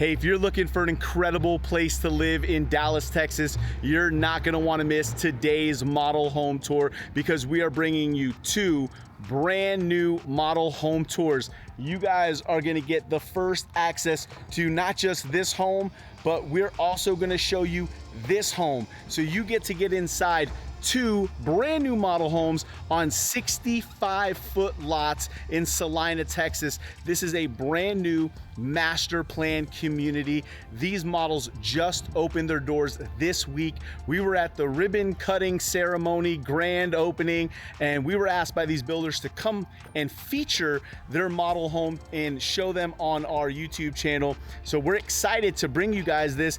Hey, if you're looking for an incredible place to live in Dallas, Texas, you're not gonna wanna miss today's model home tour because we are bringing you two brand new model home tours. You guys are gonna get the first access to not just this home, but we're also gonna show you this home. So you get to get inside two brand new model homes on 65-foot lots in Celina, Texas. This is a brand new master plan community. These models just opened their doors this week. We were at the ribbon cutting ceremony, grand opening, and we were asked by these builders to come and feature their model home and show them on our YouTube channel. So we're excited to bring you guys this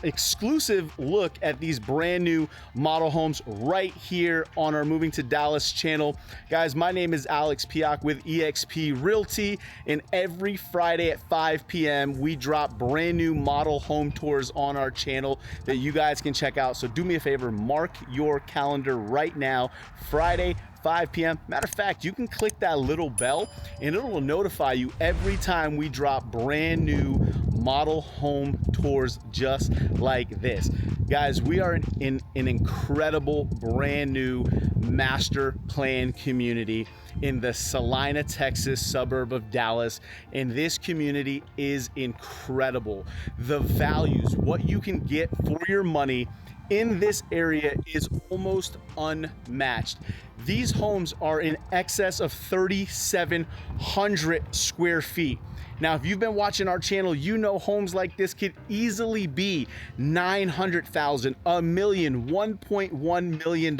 exclusive look at these brand new model homes right here on our Moving to Dallas channel. Guys, my name is Alex Piak with eXp Realty, and every Friday at 5 p.m. we drop brand new model home tours on our channel that you guys can check out. So do me a favor, mark your calendar right now, Friday 5 p.m. Matter of fact, you can click that little bell and it will notify you every time we drop brand new model home tours just like this. Guys, we are in an incredible brand new master plan community in the Celina, Texas suburb of Dallas, and this community is incredible. The values, what you can get for your money in this area is almost unmatched. These homes are in excess of 3,700 square feet. Now, if you've been watching our channel, you know homes like this could easily be $900,000, $1 million, $1.1 million.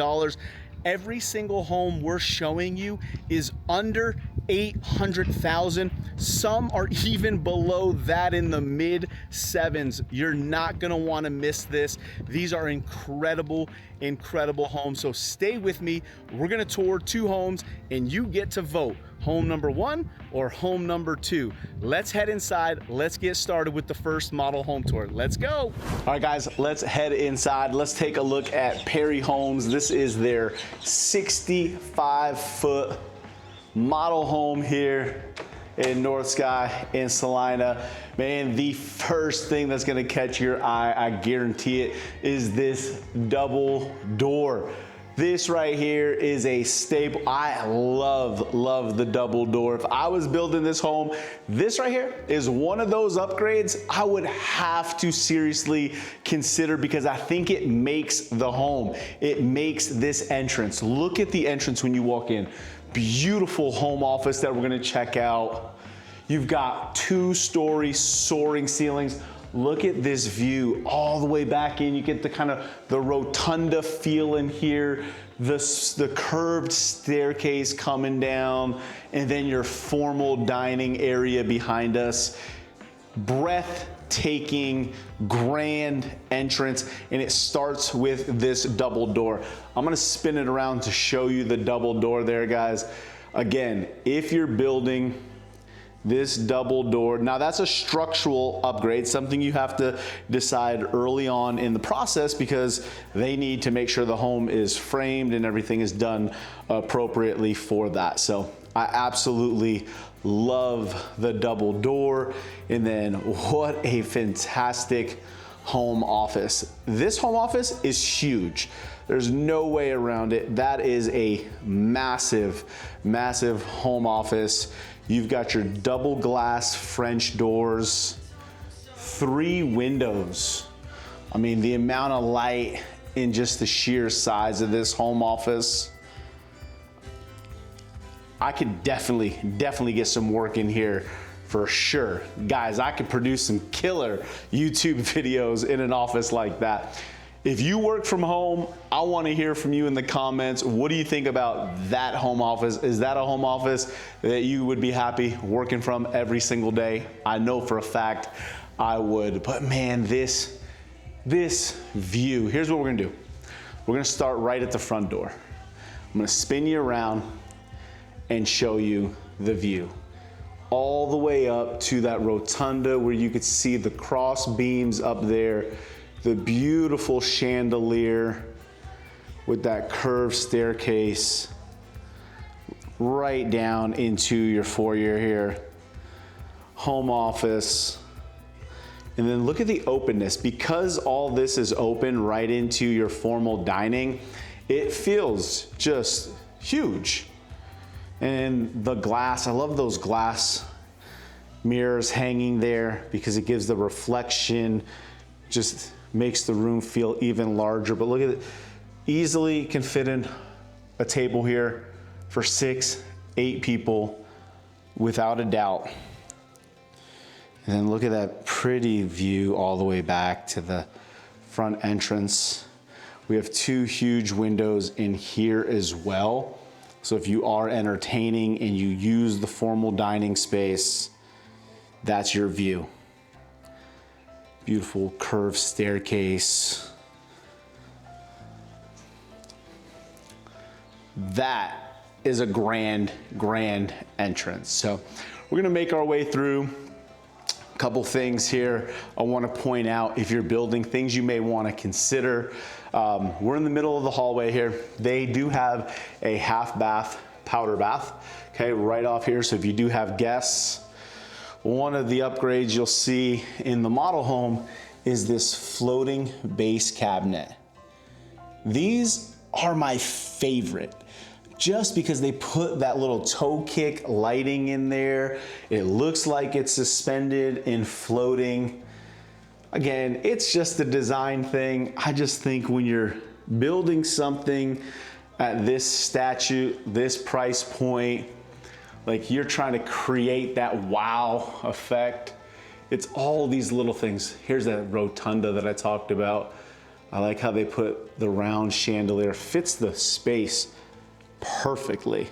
Every single home we're showing you is under 800,000. Some are even below that in the mid sevens. You're not gonna wanna miss this. These are incredible, incredible homes. So stay with me. We're gonna tour two homes and you get to vote home number one or home number two. Let's head inside. Let's get started with the first model home tour. Let's go. All right, guys, let's head inside. Let's take a look at Perry Homes. This is their 65-foot model home here in North Sky in Celina. Man, the first thing that's gonna catch your eye, I guarantee it, is this double door. This right here is a staple. I love the double door. If I was building this home, this right here is one of those upgrades I would have to seriously consider because I think it makes the home. It makes this entrance. Look at the entrance when you walk in. Beautiful home office that we're gonna check out. You've got two-story soaring ceilings. Look at this view all the way back in. You get the kind of the rotunda feel in here, the curved staircase coming down, and then your formal dining area behind us. Breathtaking, grand entrance, and it starts with this double door. I'm gonna spin it around to show you the double door there, guys. Again, if you're building this double door, now that's a structural upgrade, something you have to decide early on in the process because they need to make sure the home is framed and everything is done appropriately for that. So I absolutely love the double door. And then what a fantastic home office. This home office is huge. There's no way around it. That is a massive, massive home office. You've got your double glass French doors, 3 windows. I mean, the amount of light in just the sheer size of this home office. I could definitely get some work in here for sure. Guys, I could produce some killer YouTube videos in an office like that. If you work from home, I want to hear from you in the comments. What do you think about that home office? Is that a home office that you would be happy working from every single day? I know for a fact I would, but man, this view, here's what we're gonna do. We're gonna start right at the front door. I'm gonna spin you around and show you the view. All the way up to that rotunda where you could see the cross beams up there, the beautiful chandelier with that curved staircase right down into your foyer here. Home office. And then look at the openness. Because all this is open right into your formal dining, it feels just huge. And the glass, I love those glass mirrors hanging there because it gives the reflection, just makes the room feel even larger. But look at it, easily can fit in a table here for 6, 8 people without a doubt. And then look at that pretty view all the way back to the front entrance. We have 2 huge windows in here as well. So if you are entertaining and you use the formal dining space, that's your view. Beautiful curved staircase. That is a grand entrance. So we're gonna make our way through a couple things here I wanna point out if you're building, things you may wanna consider. We're in the middle of the hallway here. They do have a half bath, powder bath, okay, right off here. So if you do have guests, one of the upgrades you'll see in the model home is this floating base cabinet. These are my favorite, just because they put that little toe kick lighting in there. It looks like it's suspended and floating. Again, it's just a design thing. I just think when you're building something at this statute, this price point, like you're trying to create that wow effect. It's all these little things. Here's that rotunda that I talked about. I like how they put the round chandelier, fits the space perfectly.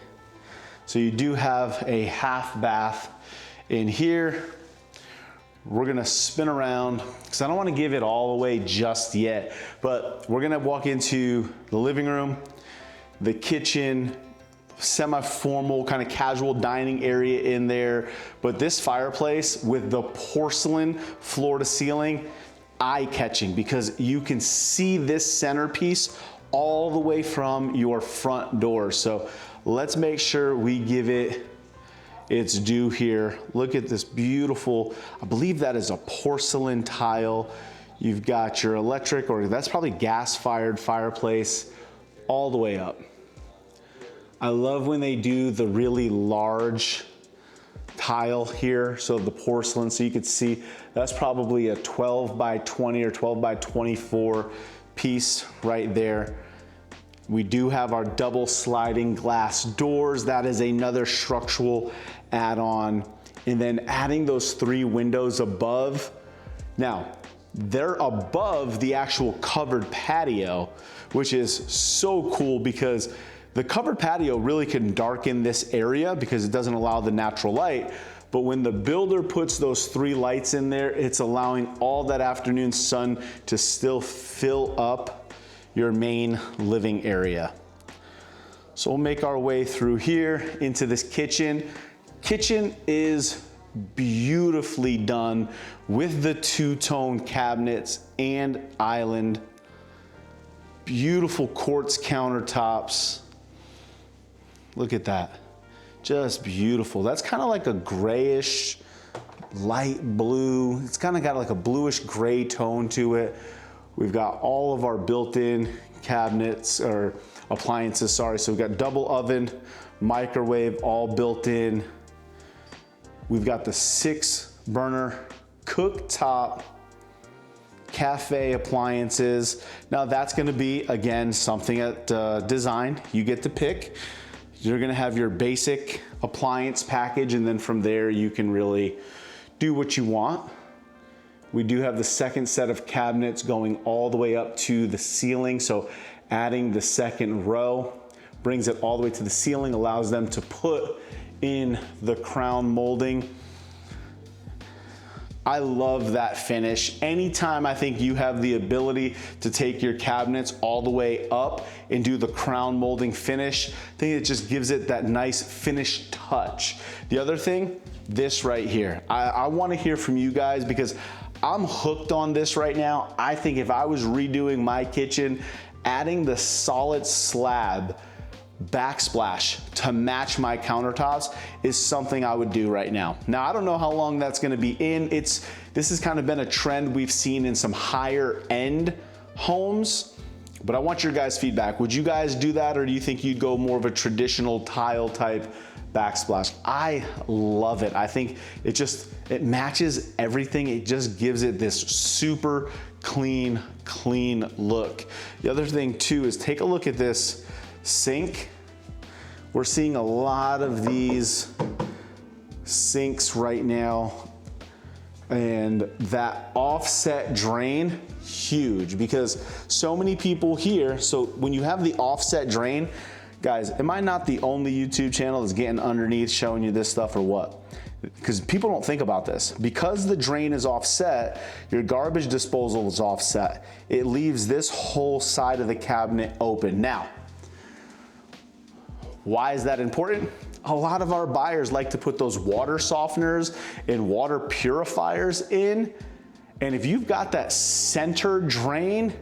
So you do have a half bath in here. We're gonna spin around because I don't want to give it all away just yet, but we're gonna walk into the living room, the kitchen, semi-formal kind of casual dining area in there. But this fireplace with the porcelain floor to ceiling, eye-catching, because you can see this centerpiece all the way from your front door. So let's make sure we give it its due here. Look at this beautiful, I believe that is a porcelain tile. You've got your electric, or that's probably gas-fired fireplace all the way up. I love when they do the really large tile here, so the porcelain, so you can see that's probably a 12 by 20 or 12 by 24 piece right there. We do have our double sliding glass doors. That is another structural add-on. And then adding those 3 windows above. Now, they're above the actual covered patio, which is so cool because the covered patio really can darken this area because it doesn't allow the natural light. But when the builder puts those 3 lights in there, it's allowing all that afternoon sun to still fill up your main living area. So we'll make our way through here into this kitchen. Kitchen is beautifully done with the 2-tone cabinets and island. Beautiful quartz countertops. Look at that, just beautiful. That's kind of like a grayish, light blue. It's kind of got like a bluish gray tone to it. We've got all of our built-in cabinets, or appliances, sorry. So we've got double oven, microwave, all built in. We've got the 6-burner cooktop, cafe appliances. Now that's gonna be, again, something at design. You get to pick. You're gonna have your basic appliance package, and then from there you can really do what you want. We do have the second set of cabinets going all the way up to the ceiling. So adding the second row brings it all the way to the ceiling, allows them to put in the crown molding. I love that finish. Anytime I think you have the ability to take your cabinets all the way up and do the crown molding finish, I think it just gives it that nice finished touch. The other thing, this right here. I wanna hear from you guys because I'm hooked on this right now. I think if I was redoing my kitchen, adding the solid slab backsplash to match my countertops is something I would do right now. Now, I don't know how long that's gonna be in. It's This has kind of been a trend we've seen in some higher end homes, but I want your guys' feedback. Would you guys do that, or do you think you'd go more of a traditional tile type backsplash? I love it. I think it matches everything. It just gives it this super clean look. The other thing too is take a look at this sink. We're seeing a lot of these sinks right now, and that offset drain, huge, because so many people here, so when you have the offset drain, guys, am I not the only YouTube channel that's getting underneath showing you this stuff or what? Because people don't think about this. Because the drain is offset, your garbage disposal is offset. It leaves this whole side of the cabinet open. Now, why is that important? A lot of our buyers like to put those water softeners and water purifiers in. And if you've got that center drain,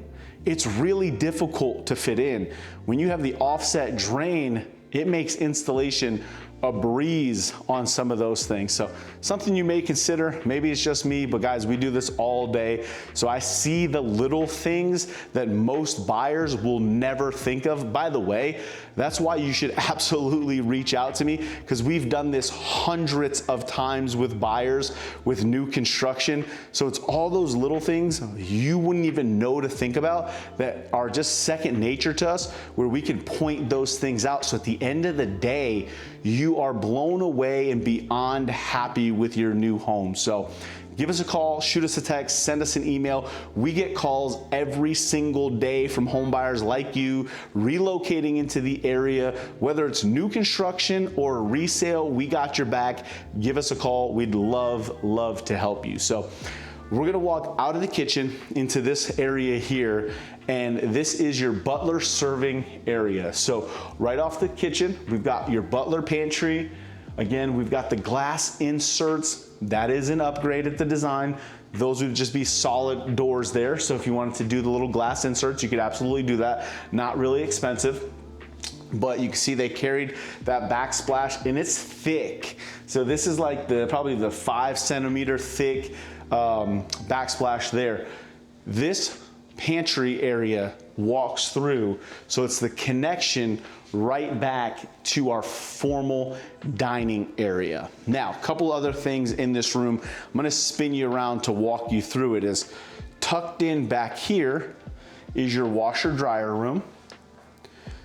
it's really difficult to fit in. When you have the offset drain, it makes installation a breeze on some of those things. So something you may consider. Maybe it's just me, but guys, we do this all day. So I see the little things that most buyers will never think of. By the way, that's why you should absolutely reach out to me, because we've done this hundreds of times with buyers with new construction. So it's all those little things you wouldn't even know to think about that are just second nature to us, where we can point those things out. So at the end of the day, you are blown away and beyond happy with your new home. So give us a call, shoot us a text, send us an email. We get calls every single day from home buyers like you relocating into the area, whether it's new construction or resale. We got your back. Give us a call. We'd love to help you. So we're gonna walk out of the kitchen into this area here, and this is your butler serving area. So right off the kitchen, we've got your butler pantry. Again, we've got the glass inserts. That is an upgrade at the design. Those would just be solid doors there. So if you wanted to do the little glass inserts, you could absolutely do that. Not really expensive. But you can see they carried that backsplash, and it's thick. So this is like probably the 5 centimeter thick backsplash there. This pantry area walks through, so it's the connection right back to our formal dining area. Now, a couple other things in this room. I'm gonna spin you around to walk you through it. Is tucked in back here is your washer dryer room.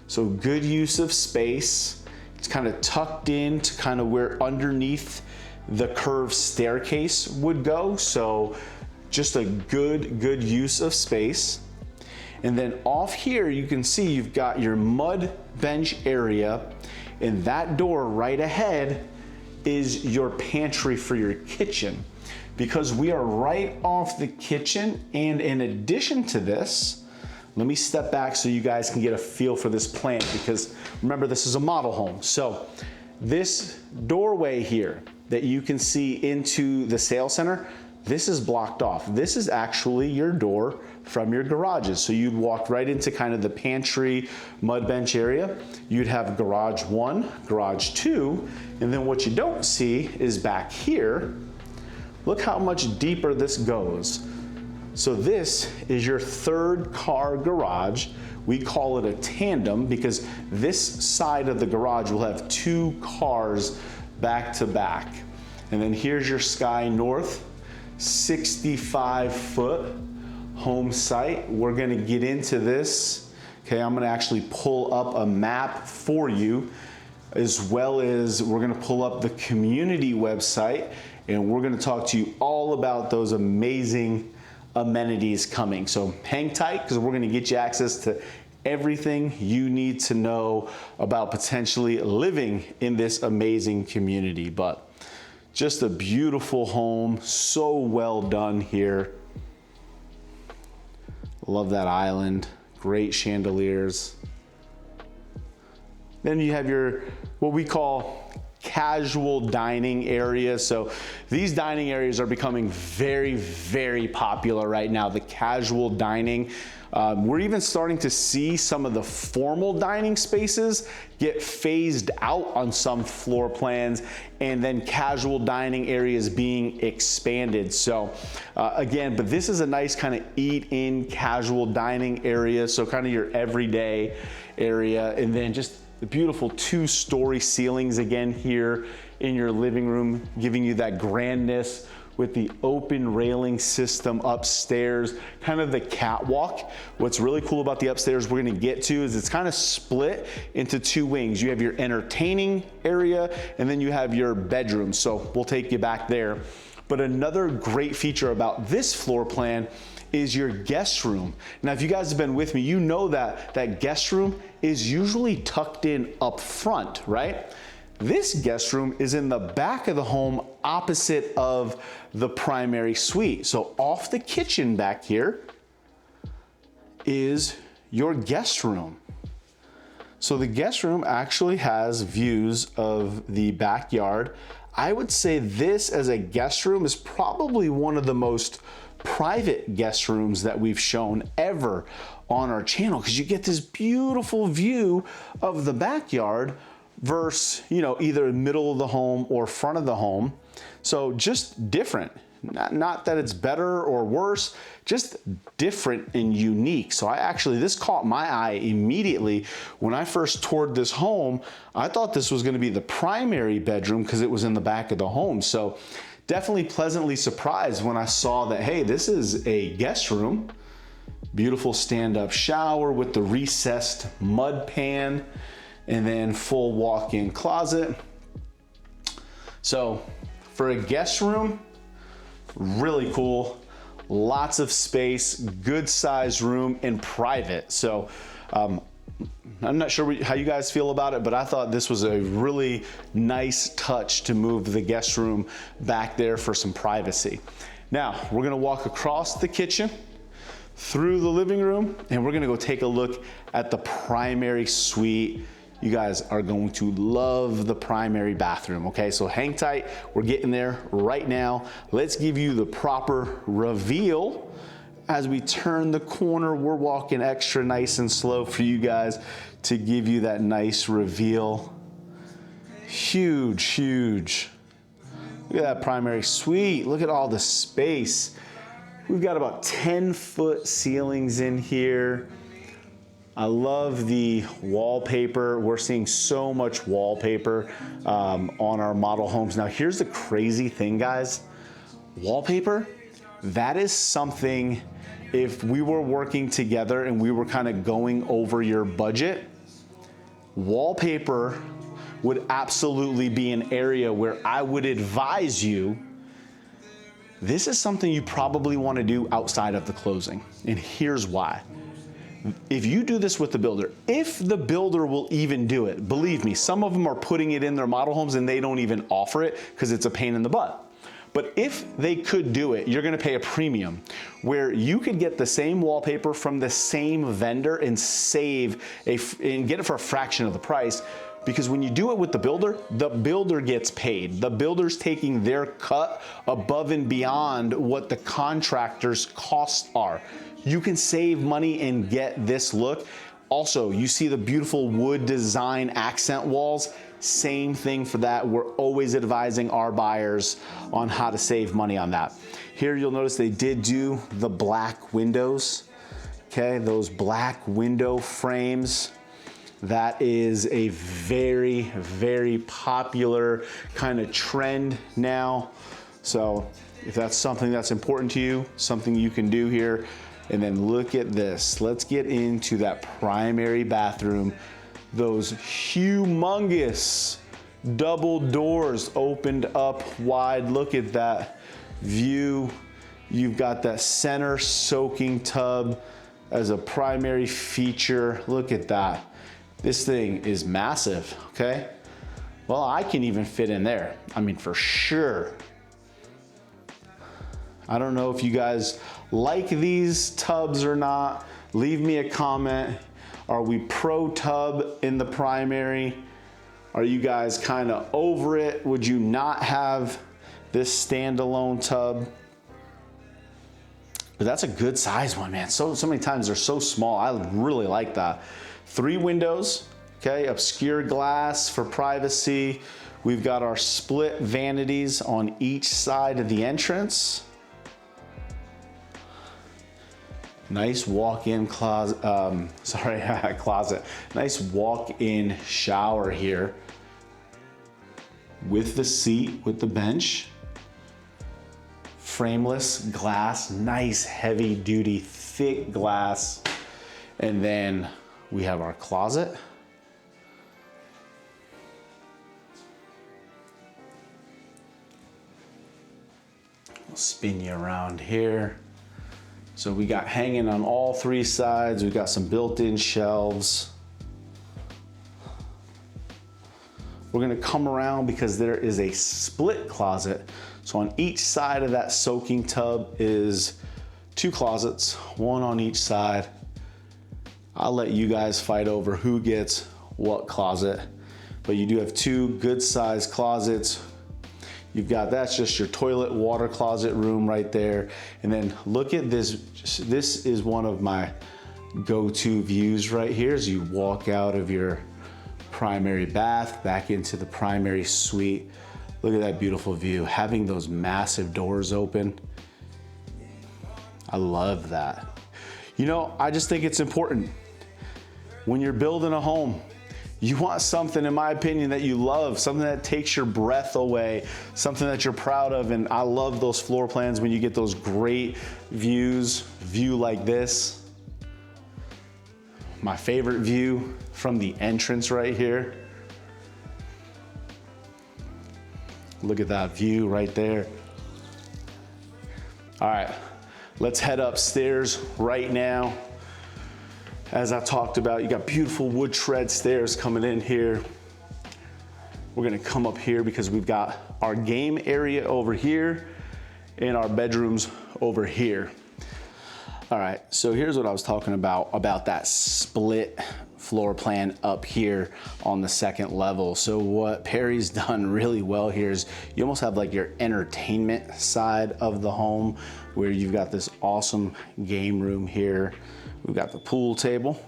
So good use of space. It's kind of tucked in to kind of where underneath the curved staircase would go. So just a good use of space. And then off here, you can see you've got your mud bench area, and that door right ahead is your pantry for your kitchen. Because we are right off the kitchen, and in addition to this, let me step back so you guys can get a feel for this plan, because remember, this is a model home. So this doorway here that you can see into the sales center, this is blocked off. This is actually your door from your garages. So you'd walk right into kind of the pantry, mud bench area. You'd have garage 1, garage 2, and then what you don't see is back here. Look how much deeper this goes. So this is your 3rd car garage. We call it a tandem because this side of the garage will have 2 cars back to back. And then here's your Sky North 65-foot home site. We're gonna get into this. Okay, I'm gonna actually pull up a map for you, as well as we're gonna pull up the community website, and we're gonna talk to you all about those amazing amenities coming. So hang tight, because we're gonna get you access to everything you need to know about potentially living in this amazing community. But just a beautiful home, so well done here. Love that island, great chandeliers. Then you have your, what we call casual dining area. So these dining areas are becoming very, very popular right now, the casual dining. We're even starting to see some of the formal dining spaces get phased out on some floor plans, and then casual dining areas being expanded. So again, but this is a nice kind of eat-in casual dining area, so kind of your everyday area. And then just the beautiful 2-story ceilings again here in your living room, giving you that grandness with the open railing system upstairs, kind of the catwalk. What's really cool about the upstairs we're gonna get to is it's kind of split into 2 wings. You have your entertaining area, and then you have your bedroom. So we'll take you back there. But another great feature about this floor plan is your guest room. Now, if you guys have been with me, you know that that guest room is usually tucked in up front, right? This guest room is in the back of the home, opposite of the primary suite. So off the kitchen back here is your guest room. So the guest room actually has views of the backyard. I would say this as a guest room is probably one of the most private guest rooms that we've shown ever on our channel, because you get this beautiful view of the backyard versus, you know, either middle of the home or front of the home. So just different. Not that it's better or worse, just different and unique. So this caught my eye immediately. When I first toured this home, I thought this was gonna be the primary bedroom because it was in the back of the home. So definitely pleasantly surprised when I saw that, hey, this is a guest room. Beautiful stand-up shower with the recessed mud pan, and then full walk-in closet. So for a guest room, really cool, lots of space, good size room, and private. So I'm not sure how you guys feel about it, but I thought this was a really nice touch to move the guest room back there for some privacy. Now, we're gonna walk across the kitchen, through the living room, and we're gonna go take a look at the primary suite. You guys are going to love the primary bathroom, okay? So hang tight, we're getting there right now. Let's give you the proper reveal. As we turn the corner, we're walking extra nice and slow for you guys to give you that nice reveal. Huge, huge. Look at that primary suite. Look at all the space. We've got about 10-foot ceilings in here. I love the wallpaper. We're seeing so much wallpaper on our model homes. Now, here's the crazy thing, guys. Wallpaper, that is something, if we were working together and we were kind of going over your budget, wallpaper would absolutely be an area where I would advise you, this is something you probably want to do outside of the closing. And here's why. If you do this with the builder, if the builder will even do it, believe me, some of them are putting it in their model homes and they don't even offer it because it's a pain in the butt. But if they could do it, you're gonna pay a premium where you could get the same wallpaper from the same vendor and and get it for a fraction of the price. Because when you do it with the builder gets paid. The builder's taking their cut above and beyond what the contractor's costs are. You can save money and get this look. Also, you see the beautiful wood design accent walls. Same thing for that. We're always advising our buyers on how to save money on that. Here you'll notice they did do the black windows. Okay, those black window frames. That is a very, very popular kind of trend now. So if that's something that's important to you, something you can do here. And then look at this. Let's get into that primary bathroom. Those humongous double doors opened up wide. Look at that view. You've got that center soaking tub as a primary feature. Look at that. This thing is massive, okay? Well, I can even fit in there. I mean, for sure. I don't know if you guys like these tubs or not. Leave me a comment. Are we pro tub in the primary? Are you guys kind of over it? Would you not have this standalone tub? But that's a good size one, man. So many times they're so small. I really like that. 3 windows, okay, obscure glass for privacy. We've got our split vanities on each side of the entrance. Nice walk-in closet, closet. Nice walk-in shower here with the seat, with the bench. Frameless glass, nice heavy duty, thick glass. And then we have our closet. We'll spin you around here. So we got hanging on all 3 sides. We've got some built-in shelves. We're gonna come around because there is a split closet. So on each side of that soaking tub is 2 closets, 1 on each side. I'll let you guys fight over who gets what closet, but you do have 2 good sized closets. You've got, that's just your toilet water closet room right there. And then look at this. This is one of my go-to views right here as you walk out of your primary bath back into the primary suite. Look at that beautiful view. Having those massive doors open. I love that. You know, I just think it's important. When you're building a home, you want something, in my opinion, that you love, something that takes your breath away, something that you're proud of. And I love those floor plans when you get those great views, view like this. My favorite view from the entrance right here. Look at that view right there. All right, let's head upstairs right now. As I talked about, you got beautiful wood tread stairs coming in here. We're gonna come up here because we've got our game area over here and our bedrooms over here. All right, so here's what I was talking about that split floor plan up here on the 2nd level. So what Perry's done really well here is you almost have like your entertainment side of the home where you've got this awesome game room here. We've got the pool table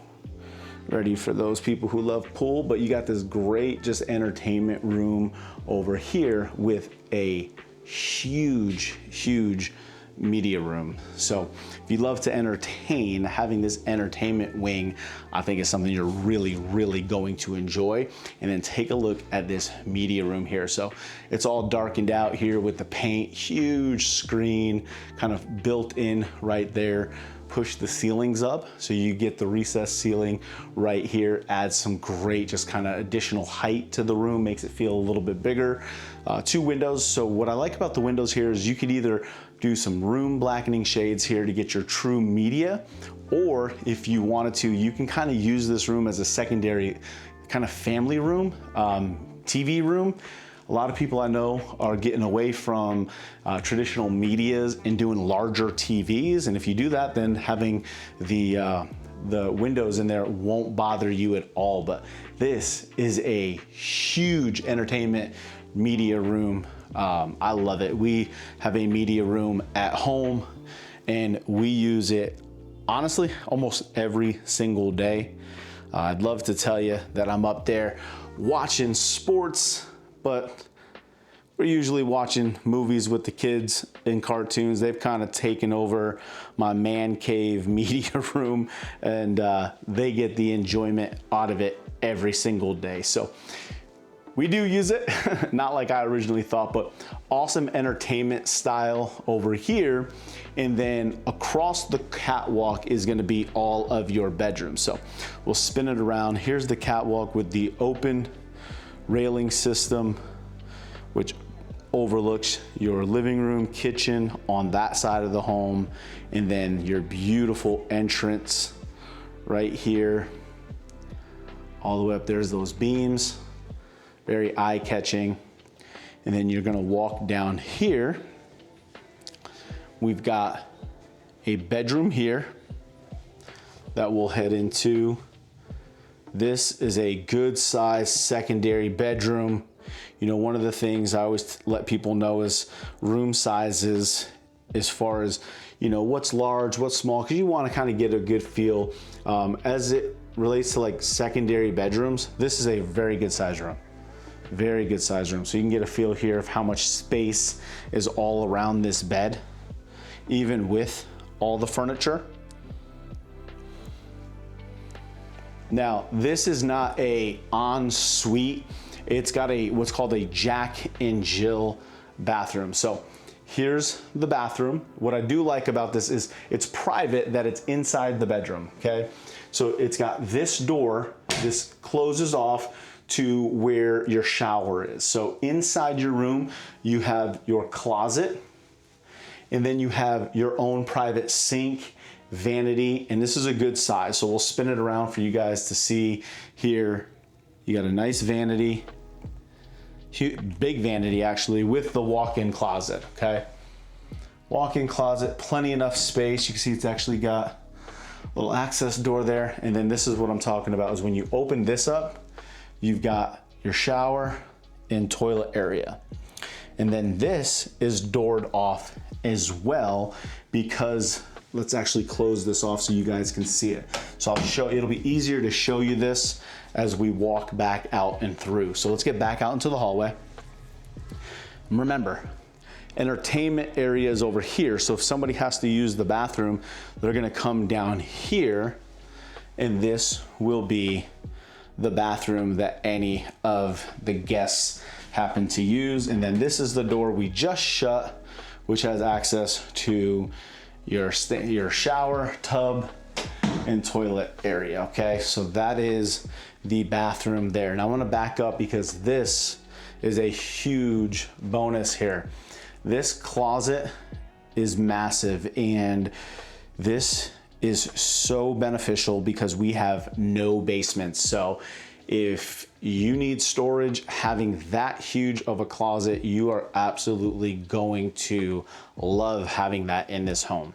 ready for those people who love pool, but you got this great just entertainment room over here with a huge media room. So if you love to entertain, having this entertainment wing, I think is something you're really going to enjoy. And then take a look at this media room here. So it's all darkened out here with the paint, huge screen kind of built in right there. Push the ceilings up so you get the recessed ceiling right here. Adds some great just kind of additional height to the room, makes it feel a little bit bigger. 2 windows. So what I like about the windows here is you could either do some room blackening shades here to get your true media, or if you wanted to, you can kind of use this room as a secondary kind of family room, TV room. A lot of people I know are getting away from traditional medias and doing larger TVs. And if you do that, then having the windows in there won't bother you at all. But this is a huge entertainment media room. I love it. We have a media room at home and we use it honestly almost every single day. I'd love to tell you that I'm up there watching sports, but we're usually watching movies with the kids and cartoons. They've kind of taken over my man cave media room, and they get the enjoyment out of it every single day. So we do use it, not like I originally thought, but awesome entertainment style over here. And then across the catwalk is gonna be all of your bedrooms. So we'll spin it around. Here's the catwalk with the open railing system, which overlooks your living room, kitchen on that side of the home, and then your beautiful entrance right here. All the way up there's those beams, very eye-catching. And then you're gonna walk down here. We've got a bedroom here that we'll head into This is a good size secondary bedroom. You know, one of the things I always let people know is room sizes, as far as, you know, what's large, what's small, because you want to kind of get a good feel. As it relates to like secondary bedrooms, this is a very good size room. Very good size room. So you can get a feel here of how much space is all around this bed, even with all the furniture. Now, this is not a ensuite. It's got a what's called a Jack and Jill bathroom. So here's the bathroom. What I do like about this is it's private, that it's inside the bedroom, okay? So it's got this door, this closes off to where your shower is. So inside your room, you have your closet, and then you have your own private sink, vanity, and this is a good size. So we'll spin it around for you guys to see here. You got a nice vanity, big vanity actually, with the walk-in closet, okay? Walk-in closet, plenty enough space. You can see it's actually got a little access door there. And then this is what I'm talking about, is when you open this up, you've got your shower and toilet area. And then this is doored off as well, because let's actually close this off so you guys can see it. So I'll show, it'll be easier to show you this as we walk back out and through. So let's get back out into the hallway. Remember, entertainment area is over here. So if somebody has to use the bathroom, they're gonna come down here, and this will be the bathroom that any of the guests happen to use. And then this is the door we just shut, which has access to your shower, tub, and toilet area, okay? So that is the bathroom there. Now I wanna back up, because this is a huge bonus here. This closet is massive, and this is so beneficial because we have no basements. So if you need storage, having that huge of a closet, you are absolutely going to love having that in this home.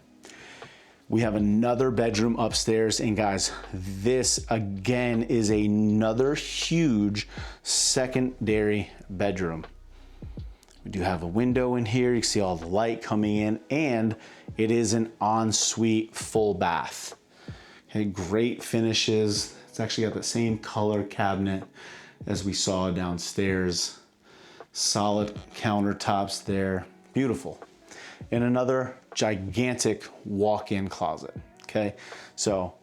We have another bedroom upstairs, and guys, this again is another huge secondary bedroom. We do have a window in here. You can see all the light coming in, and it is an ensuite full bath. Okay, great finishes. It's actually got the same color cabinet as we saw downstairs. Solid countertops there, beautiful. And another gigantic walk-in closet, okay? So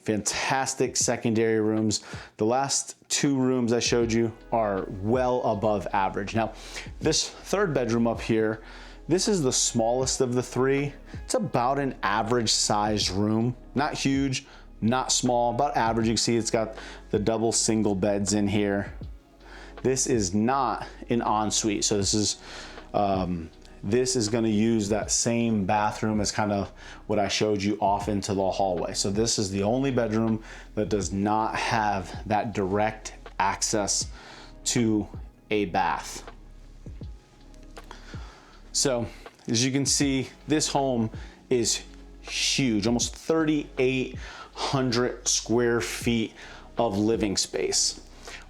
fantastic secondary rooms. The last two rooms I showed you are well above average. Now, this third bedroom up here, this is the smallest of the three. It's about an average sized room, not huge, not small, about average. You can see it's got the double single beds in here. This is not an ensuite. So this is gonna use that same bathroom as kind of what I showed you off into the hallway. So this is the only bedroom that does not have that direct access to a bath. So as you can see, this home is huge, almost 3,800 square feet of living space.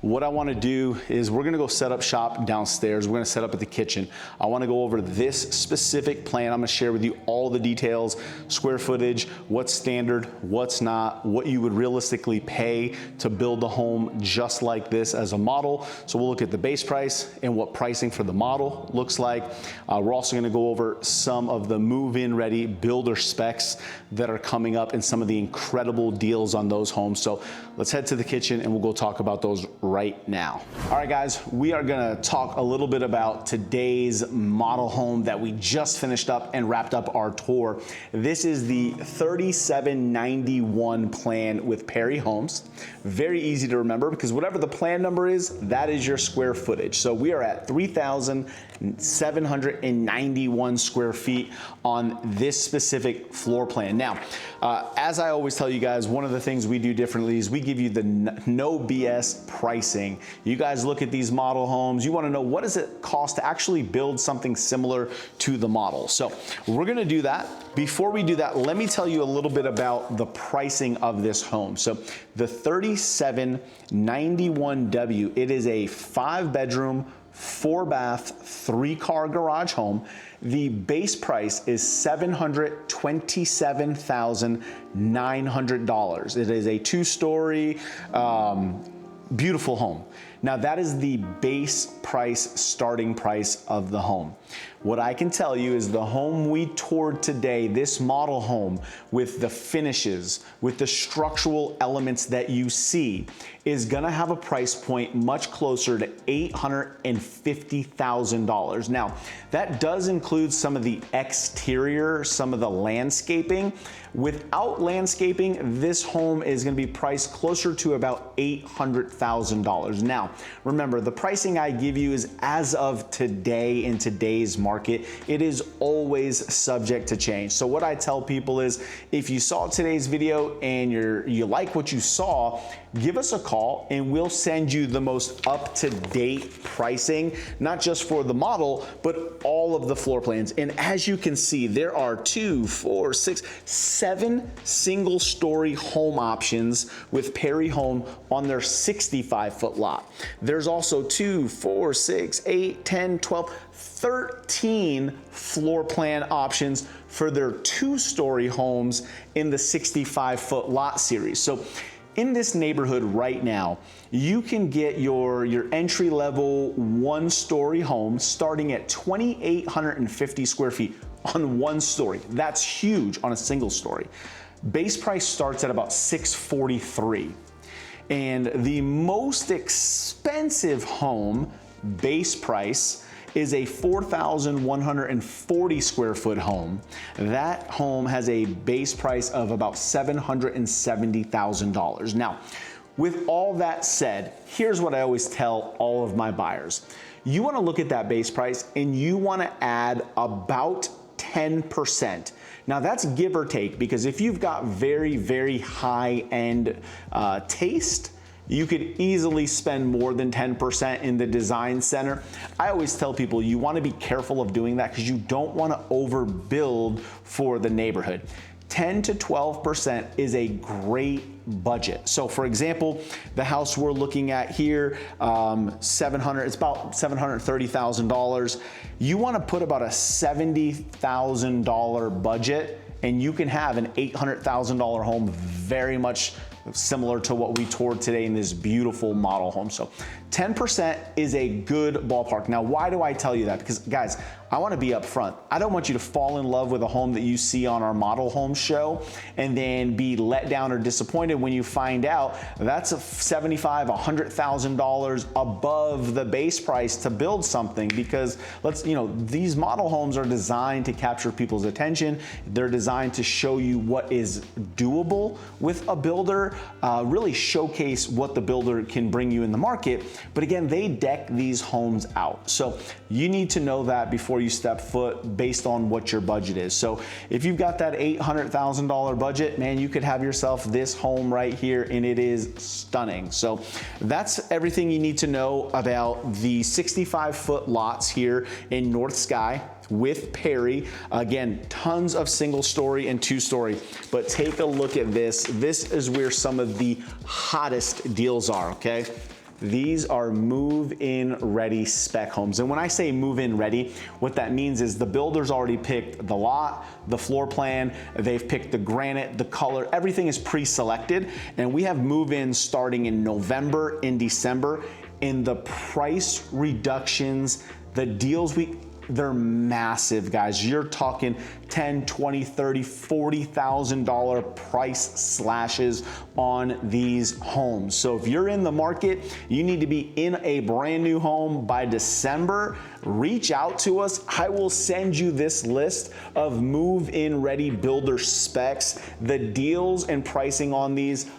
What I wanna do is we're gonna go set up shop downstairs. We're gonna set up at the kitchen. I wanna go over this specific plan. I'm gonna share with you all the details, square footage, what's standard, what's not, what you would realistically pay to build a home just like this as a model. So we'll look at the base price and what pricing for the model looks like. We're also gonna go over some of the move-in ready builder specs that are coming up and some of the incredible deals on those homes. So let's head to the kitchen and we'll go talk about those right now. All right, guys, we are gonna talk a little bit about today's model home that we just finished up and wrapped up our tour. This is the 3791 plan with Perry Homes. Very easy to remember because whatever the plan number is, that is your square footage. So we are at 3,791 square feet on this specific floor plan. Now, as I always tell you guys, one of the things we do differently is we give you the no BS price pricing. You guys look at these model homes, you wanna know what does it cost to actually build something similar to the model. So we're gonna do that. Before we do that, let me tell you a little bit about the pricing of this home. So the 3791W, it is a 5-bedroom, 4-bath, 3-car garage home. The base price is $727,900. It is a 2-story, beautiful home. Now that is the base price, starting price of the home. What I can tell you is the home we toured today, this model home with the finishes, with the structural elements that you see, is gonna have a price point much closer to $850,000. Now, that does include some of the exterior, some of the landscaping. Without landscaping, this home is gonna be priced closer to about $800,000. Now, remember, the pricing I give you is as of today in today's market. It is always subject to change. So what I tell people is, if you saw today's video and you like what you saw, give us a call and we'll send you the most up-to-date pricing, not just for the model, but all of the floor plans. And as you can see, there are 2, 4, 6, 7 single-story home options with Perry Home on their 65-foot lot. There's also 2, 4, 6, 8, 10, 12, 13 floor plan options for their 2-story homes in the 65-foot lot series. So in this neighborhood right now, you can get your entry-level 1-story home starting at 2,850 square feet on 1 story. That's huge on a single story. Base price starts at about $643. And the most expensive home, base price, is a 4,140 square foot home. That home has a base price of about $770,000. Now, with all that said, here's what I always tell all of my buyers. You wanna look at that base price and you wanna add about 10%. Now that's give or take, because if you've got very, very high-end taste, you could easily spend more than 10% in the design center. I always tell people you wanna be careful of doing that because you don't wanna overbuild for the neighborhood. 10 to 12% is a great budget. So for example, the house we're looking at here, it's about $730,000. You wanna put about a $70,000 budget and you can have an $800,000 home, very much similar to what we toured today in this beautiful model home. So 10% is a good ballpark. Now, why do I tell you that? Because guys, I want to be upfront. I don't want you to fall in love with a home that you see on our model home show and then be let down or disappointed when you find out that's $75,000, $100,000 above the base price to build something. Because these model homes are designed to capture people's attention. They're designed to show you what is doable with a builder, really showcase what the builder can bring you in the market. But again, they deck these homes out. So you need to know that before you step foot based on what your budget is. So if you've got that $800,000 budget, man, you could have yourself this home right here and it is stunning. So that's everything you need to know about the 65-foot lots here in North Sky with Perry. Again, tons of single story and 2-story, but take a look at this. This is where some of the hottest deals are, okay? These are move-in ready spec homes. And when I say move-in ready, what that means is the builder's already picked the lot, the floor plan, they've picked the granite, the color, everything is pre-selected. And we have move-ins starting in November, in December, and the price reductions, the deals they're massive, guys. You're talking $10, $20, $30, $40,000 price slashes on these homes. So if you're in the market, you need to be in a brand new home by December, reach out to us. I will send you this list of move-in ready builder specs, the deals and pricing on these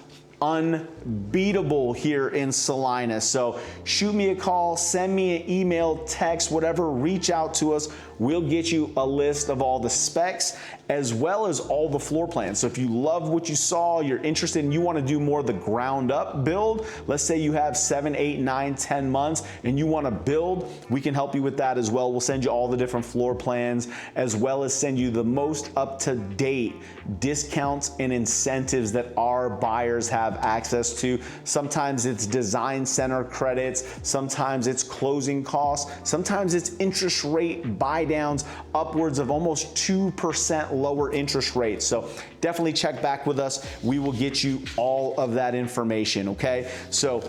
unbeatable here in Celina. So shoot me a call, send me an email, text, whatever, reach out to us. we'll get you a list of all the specs as well as all the floor plans. So if you love what you saw, you're interested and you want to do more of the ground up build, let's say you have 7, 8, 9, 10 months and you want to build, we can help you with that as well. We'll send you all the different floor plans as well as send you the most up-to-date discounts and incentives that our buyers have access to. Sometimes it's design center credits, sometimes it's closing costs, sometimes it's interest rate buy downs upwards of almost 2% lower interest rates. So definitely check back with us. We will get you all of that information, okay? So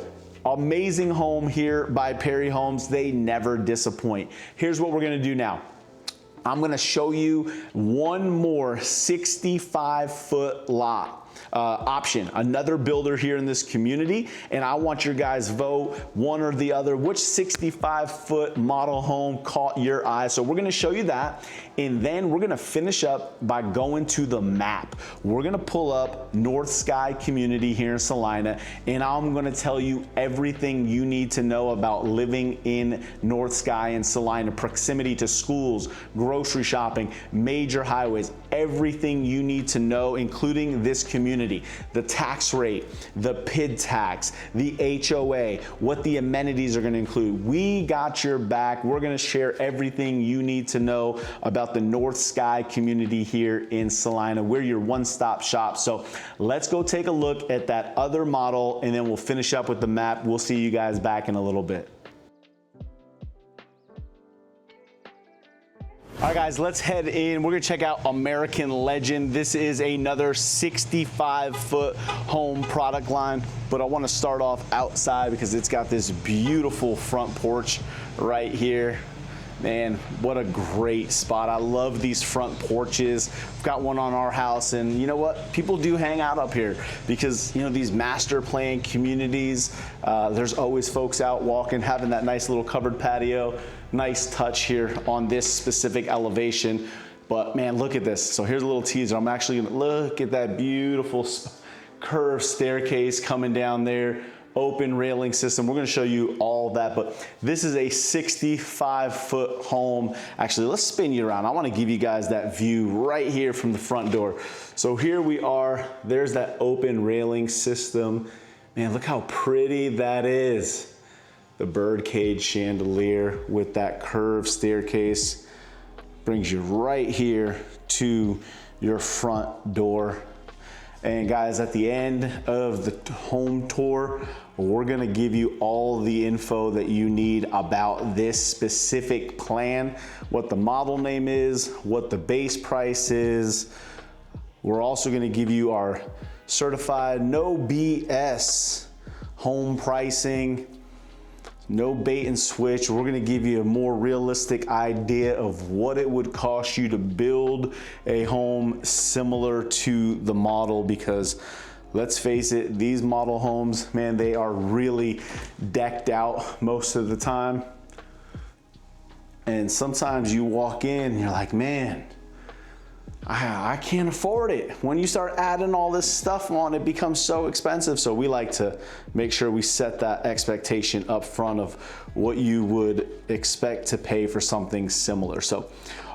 amazing home here by Perry Homes. They never disappoint. Here's what we're gonna do now. I'm gonna show you one more 65-foot lot option, another builder here in this community, and I want your guys' vote, one or the other, which 65-foot model home caught your eye. So we're gonna show you that, and then we're gonna finish up by going to the map. We're gonna pull up North Sky community here in Celina, and I'm gonna tell you everything you need to know about living in North Sky and Celina, proximity to schools, grocery shopping, major highways, everything you need to know, including this community, the tax rate, the PID tax, the HOA, what the amenities are gonna include. We got your back. We're gonna share everything you need to know about the North Sky community here in Celina. We're your one-stop shop. So let's go take a look at that other model and then we'll finish up with the map. We'll see you guys back in a little bit. All right, guys, let's head in. We're gonna check out American Legend. This is another 65-foot home product line, but I wanna start off outside because it's got this beautiful front porch right here. Man, what a great spot. I love these front porches. We've got one on our house, and you know what? People do hang out up here because, you know, these master plan communities, there's always folks out walking, having that nice little covered patio. Nice touch here on this specific elevation. But man, look at this. So here's a little teaser. I'm actually gonna look at that beautiful curved staircase coming down there. Open railing system. We're gonna show you all that, but this is a 65-foot home. Actually, let's spin you around. I wanna give you guys that view right here from the front door. So here we are, there's that open railing system. Man, look how pretty that is. The birdcage chandelier with that curved staircase brings you right here to your front door. And guys, at the end of the home tour, we're gonna give you all the info that you need about this specific plan, what the model name is, what the base price is. We're also gonna give you our certified no BS home pricing, no bait and switch. We're gonna give you a more realistic idea of what it would cost you to build a home similar to the model, because let's face it, these model homes, man, they are really decked out most of the time. And sometimes you walk in and you're like, man, I can't afford it. When you start adding all this stuff on, it becomes so expensive. So we like to make sure we set that expectation up front of what you would expect to pay for something similar. So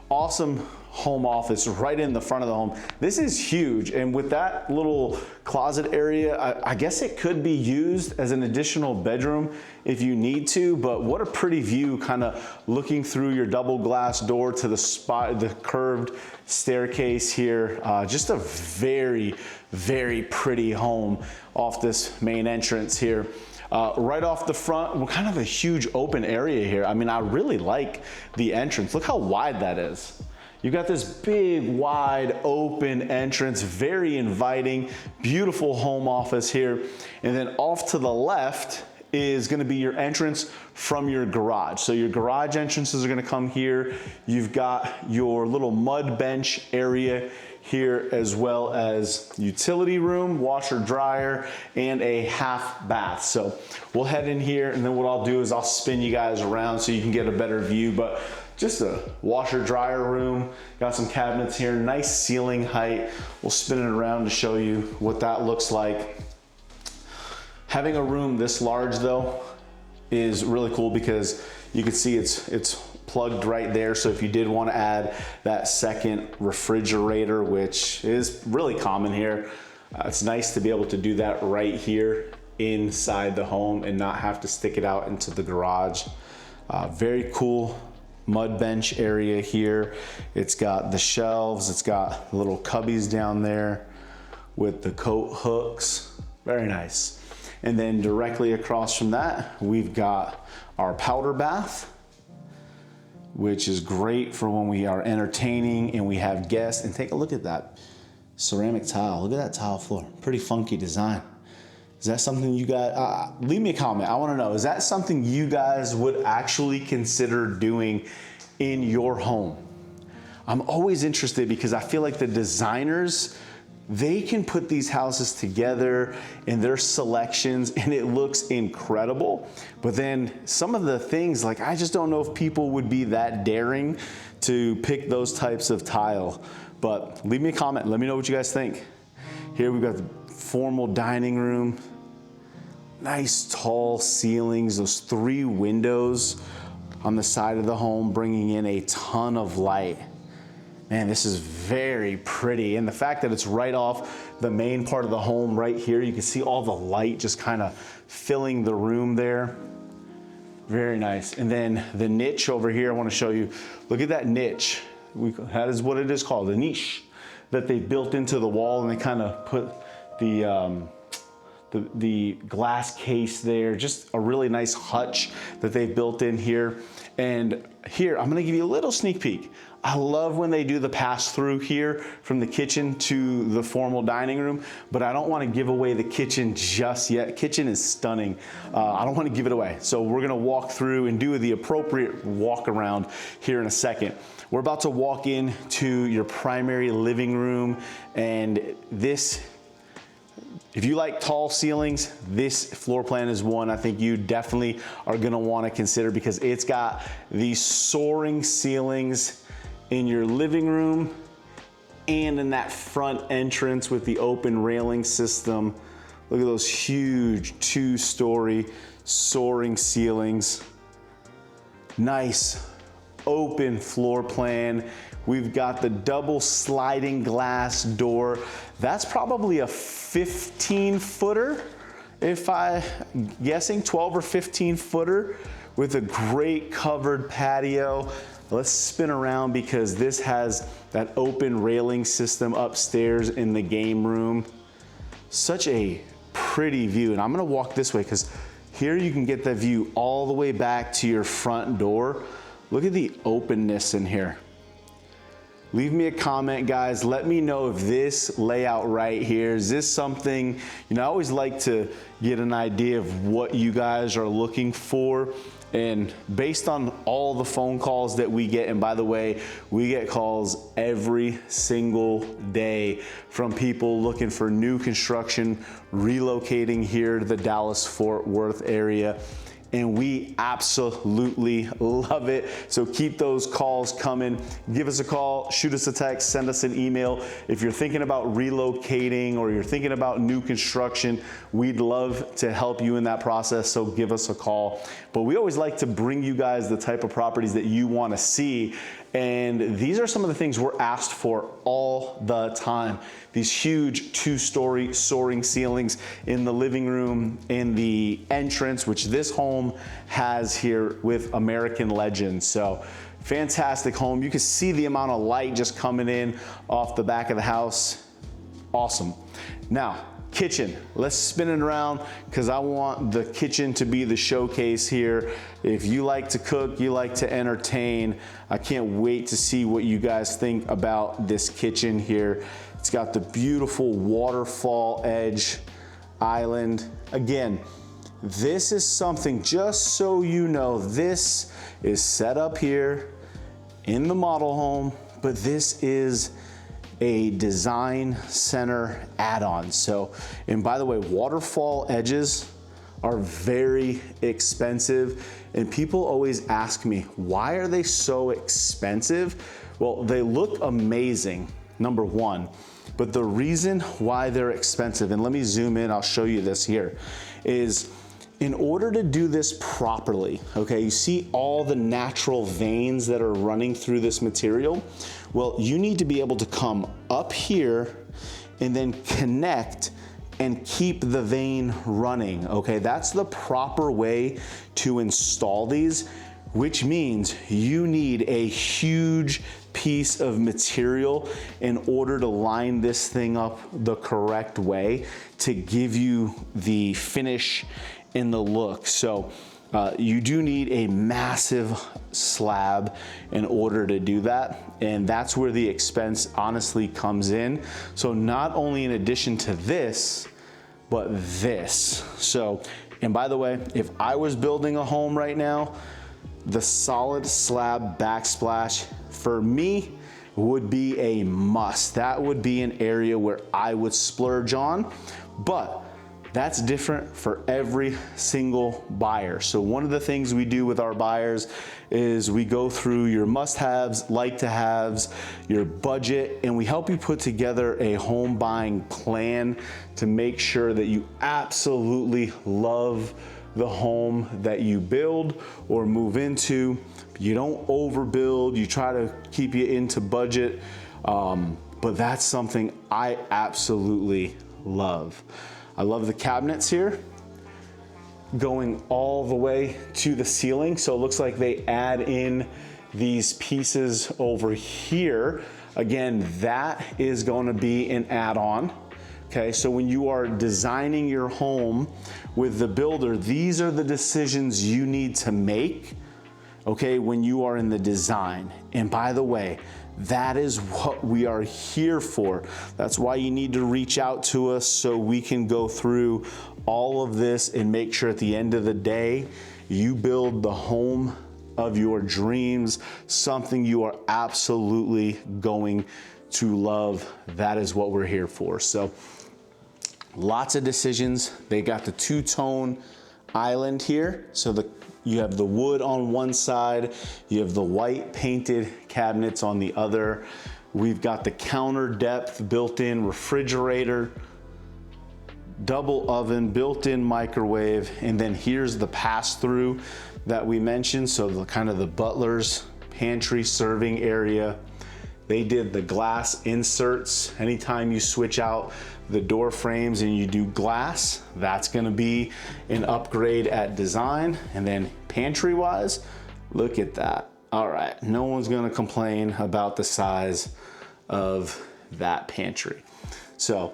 awesome home office right in the front of the home. This is huge, and with that little closet area, I guess it could be used as an additional bedroom if you need to, but what a pretty view, kind of looking through your double glass door to the spot, the curved staircase here. Just a very, very pretty home off this main entrance here. Right off the front, we're kind of a huge open area here. I mean, I really like the entrance. Look how wide that is. You've got this big, wide, open entrance, very inviting, beautiful home office here. And then off to the left is gonna be your entrance from your garage. So your garage entrances are gonna come here. You've got your little mud bench area here, as well as utility room, washer, dryer, and a half bath. So we'll head in here, and then what I'll do is I'll spin you guys around so you can get a better view. But just a washer dryer room, got some cabinets here, nice ceiling height. We'll spin it around to show you what that looks like. Having a room this large though is really cool because you can see it's plugged right there. So if you did want to add that second refrigerator, which is really common here, it's nice to be able to do that right here inside the home and not have to stick it out into the garage. Very cool mud bench area here. It's got the shelves, it's got little cubbies down there with the coat hooks. Very nice. And then directly across from that, we've got our powder bath, which is great for when we are entertaining and we have guests. And take a look at that ceramic tile. Look at that tile floor. Pretty funky design. Is that something you guys, leave me a comment. I want to know, is that something you guys would actually consider doing in your home? I'm always interested because I feel like the designers, they can put these houses together in their selections and it looks incredible. But then some of the things, like, I just don't know if people would be that daring to pick those types of tile. But leave me a comment, let me know what you guys think. Here we've got the formal dining room. Nice tall ceilings, those 3 windows on the side of the home, bringing in a ton of light. Man, this is very pretty. And the fact that it's right off the main part of the home right here, you can see all the light just kind of filling the room there. Very nice. And then the niche over here, I want to show you. Look at that niche. That is what it is called, a niche that they built into the wall, and they kind of put the glass case there. Just a really nice hutch that they've built in here. And here, I'm gonna give you a little sneak peek. I love when they do the pass through here from the kitchen to the formal dining room, but I don't wanna give away the kitchen just yet. Kitchen is stunning. I don't wanna give it away. So we're gonna walk through and do the appropriate walk around here in a second. We're about to walk into your primary living room, and this, if you like tall ceilings, this floor plan is one I think you definitely are gonna wanna consider, because it's got these soaring ceilings in your living room and in that front entrance with the open railing system. Look at those huge 2-story soaring ceilings. Nice open floor plan. We've got the double sliding glass door. That's probably a 15-footer, if I'm guessing, 12 or 15-footer with a great covered patio. Let's spin around because this has that open railing system upstairs in the game room. Such a pretty view. And I'm gonna walk this way because here you can get that view all the way back to your front door. Look at the openness in here. Leave me a comment, guys. Let me know if this layout right here, is this something, I always like to get an idea of what you guys are looking for. And based on all the phone calls that we get, and by the way, we get calls every single day from people looking for new construction, relocating here to the Dallas-Fort Worth area. And we absolutely love it. So keep those calls coming. Give us a call, shoot us a text, send us an email. If you're thinking about relocating or you're thinking about new construction, we'd love to help you in that process. So give us a call. But we always like to bring you guys the type of properties that you want to see. And these are some of the things we're asked for all the time. These huge 2-story soaring ceilings in the living room, in the entrance, which this home has here with American Legend. So fantastic home. You can see the amount of light just coming in off the back of the house. Awesome. Now, kitchen. Let's spin it around because I want the kitchen to be the showcase here. If you like to cook, you like to entertain, I can't wait to see what you guys think about this kitchen here. It's got the beautiful waterfall edge island. Again, this is something, just so you know, this is set up here in the model home, but this is a design center add-on. So, and by the way, waterfall edges are very expensive, and people always ask me, why are they so expensive? Well, they look amazing, number one, but the reason why they're expensive, and let me zoom in, I'll show you this here, is In order to do this properly, okay, you see all the natural veins that are running through this material? Well, you need to be able to come up here and then connect and keep the vein running, okay? That's the proper way to install these, which means you need a huge piece of material in order to line this thing up the correct way to give you the finish and the look. So you do need a massive slab in order to do that, and that's where the expense honestly comes in. So not only in addition to this, but this. So, and by the way, if I was building a home right now, the solid slab backsplash for me would be a must. That would be an area where I would splurge on, but that's different for every single buyer. So one of the things we do with our buyers is we go through your must-haves, like-to-haves, your budget, and we help you put together a home buying plan to make sure that you absolutely love the home that you build or move into. You don't overbuild, you try to keep you into budget, but that's something I absolutely love. I love the cabinets here going all the way to the ceiling. So it looks like they add in these pieces over here. Again, that is going to be an add-on. Okay, so when you are designing your home with the builder, these are the decisions you need to make, okay, when you are in the design. And by the way, that is what we are here for. That's why you need to reach out to us so we can go through all of this and make sure at the end of the day, you build the home of your dreams, something you are absolutely going to love. That is what we're here for. So lots of decisions. They got the two-tone island here. So you have the wood on one side, you have the white painted cabinets on the other. We've got the counter depth built-in refrigerator, double oven, built-in microwave, and then here's the pass-through that we mentioned. So the kind of the butler's pantry serving area. They did the glass inserts. Anytime you switch out the door frames and you do glass, that's gonna be an upgrade at design. And then pantry wise, look at that. All right, no one's gonna complain about the size of that pantry. So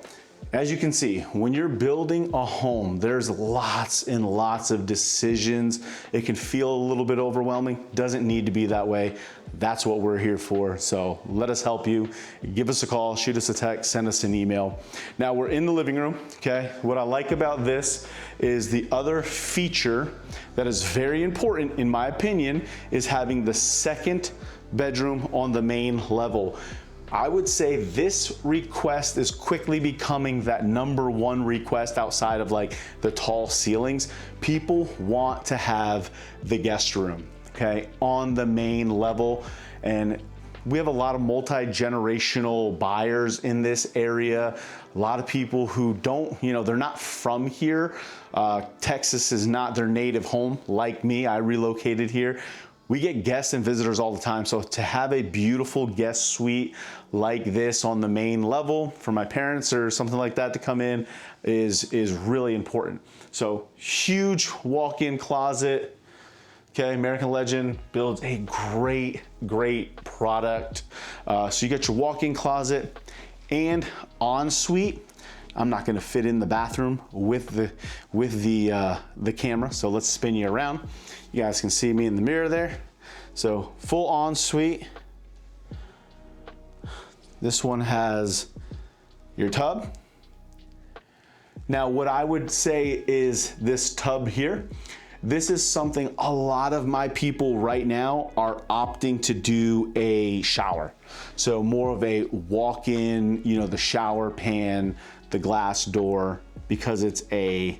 as you can see, when you're building a home, there's lots and lots of decisions. It can feel a little bit overwhelming. Doesn't need to be that way. That's what we're here for. So let us help you. Give us a call, shoot us a text, send us an email. Now we're in the living room, okay? What I like about this is the other feature that is very important, in my opinion, is having the second bedroom on the main level. I would say this request is quickly becoming that #1 request outside of like the tall ceilings. People want to have the guest room, okay, on the main level. And we have a lot of multi-generational buyers in this area. A lot of people who don't, they're not from here. Texas is not their native home like me. I relocated here. We get guests and visitors all the time. So to have a beautiful guest suite like this on the main level for my parents or something like that to come in is really important. So huge walk-in closet. Okay, American Legend builds a great product. So you got your walk-in closet and ensuite. I'm not gonna fit in the bathroom with the camera, so let's spin you around. You guys can see me in the mirror there. So full ensuite. This one has your tub. Now what I would say is this tub here, this is something a lot of my people right now are opting to do a shower. So more of a walk-in, the shower pan, the glass door, because it's a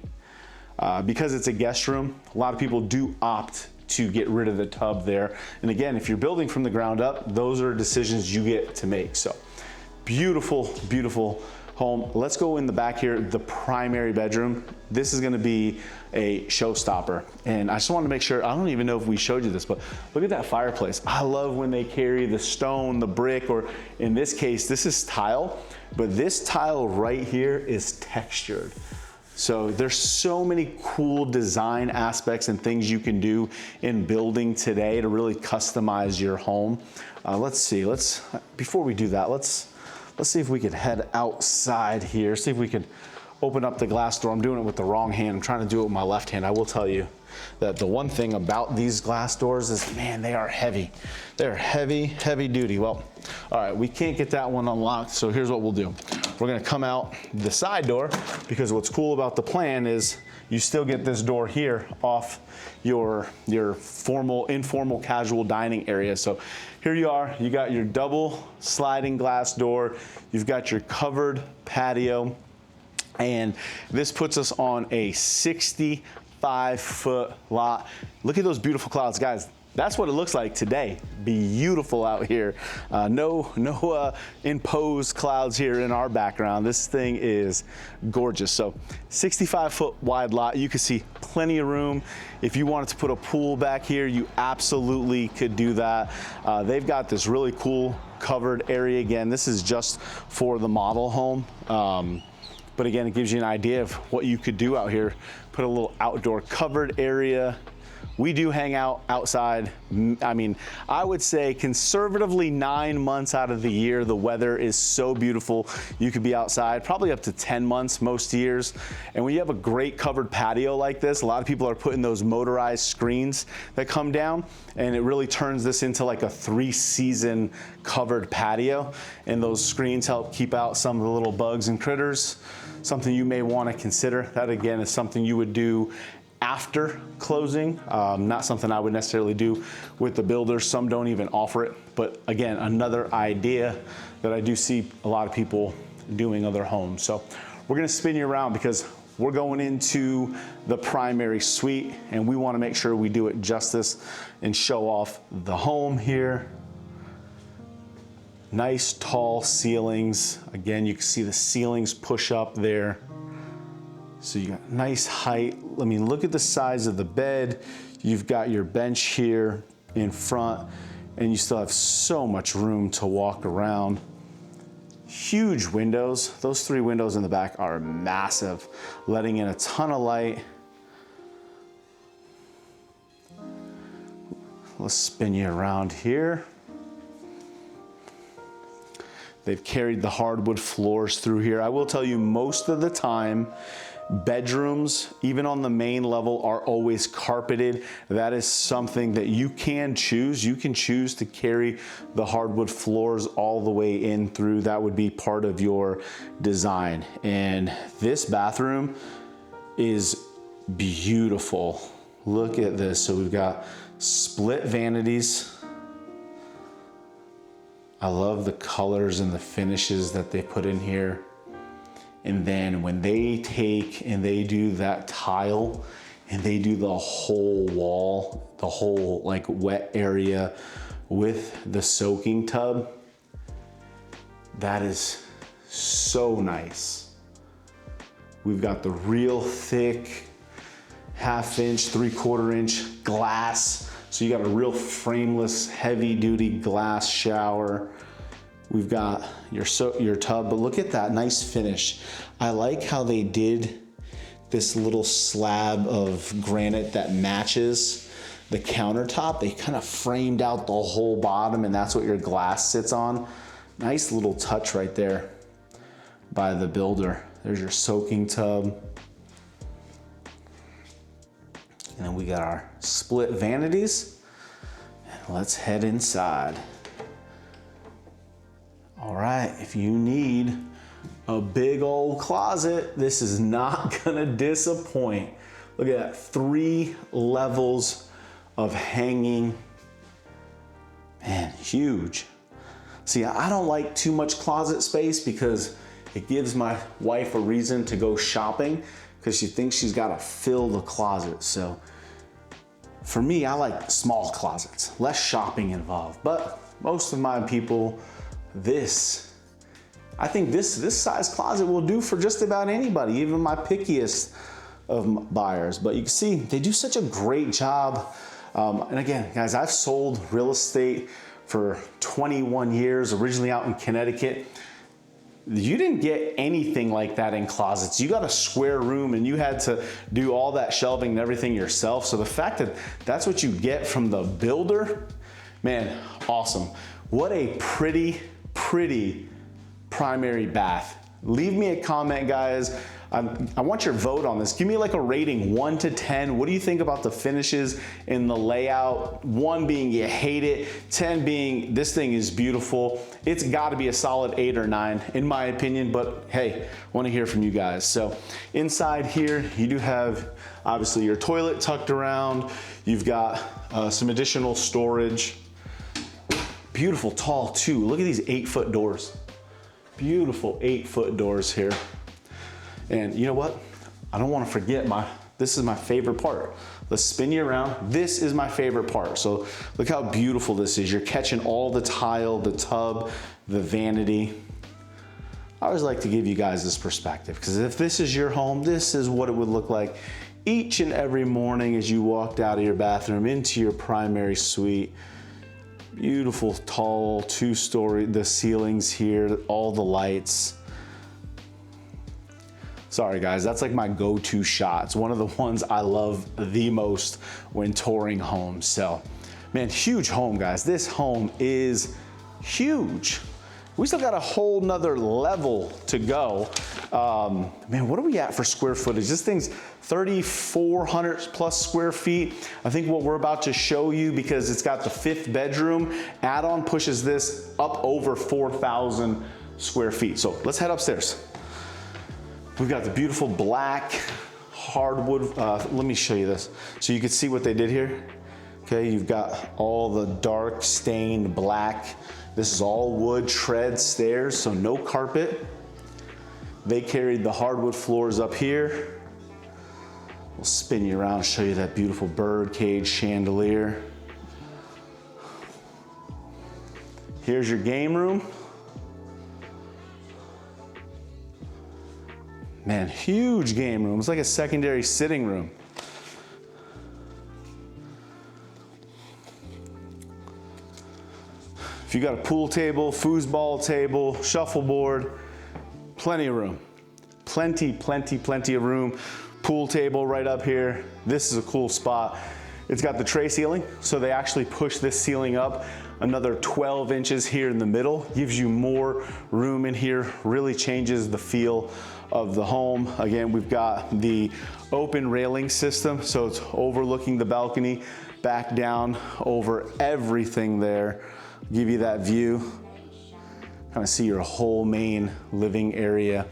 guest room. A lot of people do opt to get rid of the tub there. And again, if you're building from the ground up, those are decisions you get to make. So beautiful home. Let's go in the back here, the primary bedroom. This is gonna be a showstopper. And I just wanna make sure, I don't even know if we showed you this, but look at that fireplace. I love when they carry the stone, the brick, or in this case, this is tile, but this tile right here is textured. So there's so many cool design aspects and things you can do in building today to really customize your home. Let's see, before we do that, let's see if we can head outside here, see if we can open up the glass door. I'm doing it with the wrong hand. I'm trying to do it with my left hand. I will tell you that the one thing about these glass doors is, man, they are heavy. They're heavy, heavy duty. Well, all right, we can't get that one unlocked, so here's what we'll do. We're gonna come out the side door, because what's cool about the plan is you still get this door here off your informal, casual dining area. So here you are, you got your double sliding glass door, you've got your covered patio, and this puts us on a 65-foot lot. Look at those beautiful clouds, guys. That's what it looks like today. Beautiful out here. No imposed clouds here in our background. This thing is gorgeous. So 65-foot wide lot. You can see plenty of room. If you wanted to put a pool back here, you absolutely could do that. They've got this really cool covered area. Again, this is just for the model home. But again, it gives you an idea of what you could do out here. Put a little outdoor covered area. We do hang out outside. I mean, I would say conservatively 9 months out of the year, the weather is so beautiful. You could be outside probably up to 10 months most years. And when you have a great covered patio like this, a lot of people are putting those motorized screens that come down, and it really turns this into like a 3-season covered patio. And those screens help keep out some of the little bugs and critters. Something you may want to consider. That again is something you would do after closing, not something I would necessarily do with the builders. Some don't even offer it, but again, another idea that I do see a lot of people doing other homes. So we're gonna spin you around because we're going into the primary suite, and we wanna make sure we do it justice and show off the home here. Nice tall ceilings. Again, you can see the ceilings push up there. So you got nice height. I mean, look at the size of the bed. You've got your bench here in front, and you still have so much room to walk around. Huge windows. Those 3 windows in the back are massive, letting in a ton of light. Let's spin you around here. They've carried the hardwood floors through here. I will tell you, most of the time, bedrooms, even on the main level, are always carpeted. That is something that you can choose. You can choose to carry the hardwood floors all the way in through. That would be part of your design. And this bathroom is beautiful. Look at this. So we've got split vanities. I love the colors and the finishes that they put in here. And then when they take and they do that tile and they do the whole wall, the whole like wet area with the soaking tub, that is so nice. We've got the real thick 1/2 inch, 3/4 inch glass. So you got a real frameless, heavy duty glass shower. We've got your tub, but look at that nice finish. I like how they did this little slab of granite that matches the countertop. They kind of framed out the whole bottom, and that's what your glass sits on. Nice little touch right there by the builder. There's your soaking tub. And then we got our split vanities. Let's head inside. All right, if you need a big old closet, this is not gonna disappoint. Look at that, 3 levels of hanging. Man, huge. See, I don't like too much closet space because it gives my wife a reason to go shopping because she thinks she's gotta fill the closet. So for me, I like small closets, less shopping involved. But most of my people, this, I think this size closet will do for just about anybody, even my pickiest of buyers. But you can see they do such a great job. And again, guys, I've sold real estate for 21 years, originally out in Connecticut. You didn't get anything like that in closets. You got a square room and you had to do all that shelving and everything yourself. So the fact that that's what you get from the builder, man, awesome. What a pretty, pretty primary bath. Leave me a comment, guys. I want your vote on this. Give me like a rating 1 to 10. What do you think about the finishes in the layout? 1 being you hate it, 10 being this thing is beautiful. It's gotta be a solid 8 or 9 in my opinion, but hey, I wanna hear from you guys. So inside here, you do have obviously your toilet tucked around. You've got some additional storage. Beautiful tall too. Look at these 8-foot doors. Beautiful 8-foot doors here. And you know what? I don't want to forget this is my favorite part. Let's spin you around. This is my favorite part. So look how beautiful this is. You're catching all the tile, the tub, the vanity. I always like to give you guys this perspective because if this is your home, this is what it would look like each and every morning as you walked out of your bathroom into your primary suite. Beautiful, tall, 2-story, the ceilings here, all the lights. Sorry guys, that's like my go-to shot. It's one of the ones I love the most when touring homes. So, man, huge home, guys. This home is huge. We still got a whole nother level to go. Man, what are we at for square footage? This thing's 3,400 plus square feet. I think what we're about to show you, because it's got the 5th bedroom add-on, pushes this up over 4,000 square feet. So let's head upstairs. We've got the beautiful black hardwood. Let me show you this. So you can see what they did here. Okay, you've got all the dark stained black. This is all wood tread stairs, so no carpet. They carried the hardwood floors up here. We'll spin you around, show you that beautiful bird cage chandelier. Here's your game room. Man, huge game room. It's like a secondary sitting room. If you got a pool table, foosball table, shuffleboard, plenty of room. Plenty of room. Pool table right up here. This is a cool spot. It's got the tray ceiling, so they actually push this ceiling up another 12 inches here in the middle. Gives you more room in here, really changes the feel of the home. Again, we've got the open railing system, so it's overlooking the balcony, back down over everything there. Give you that view. Kind of see your whole main living area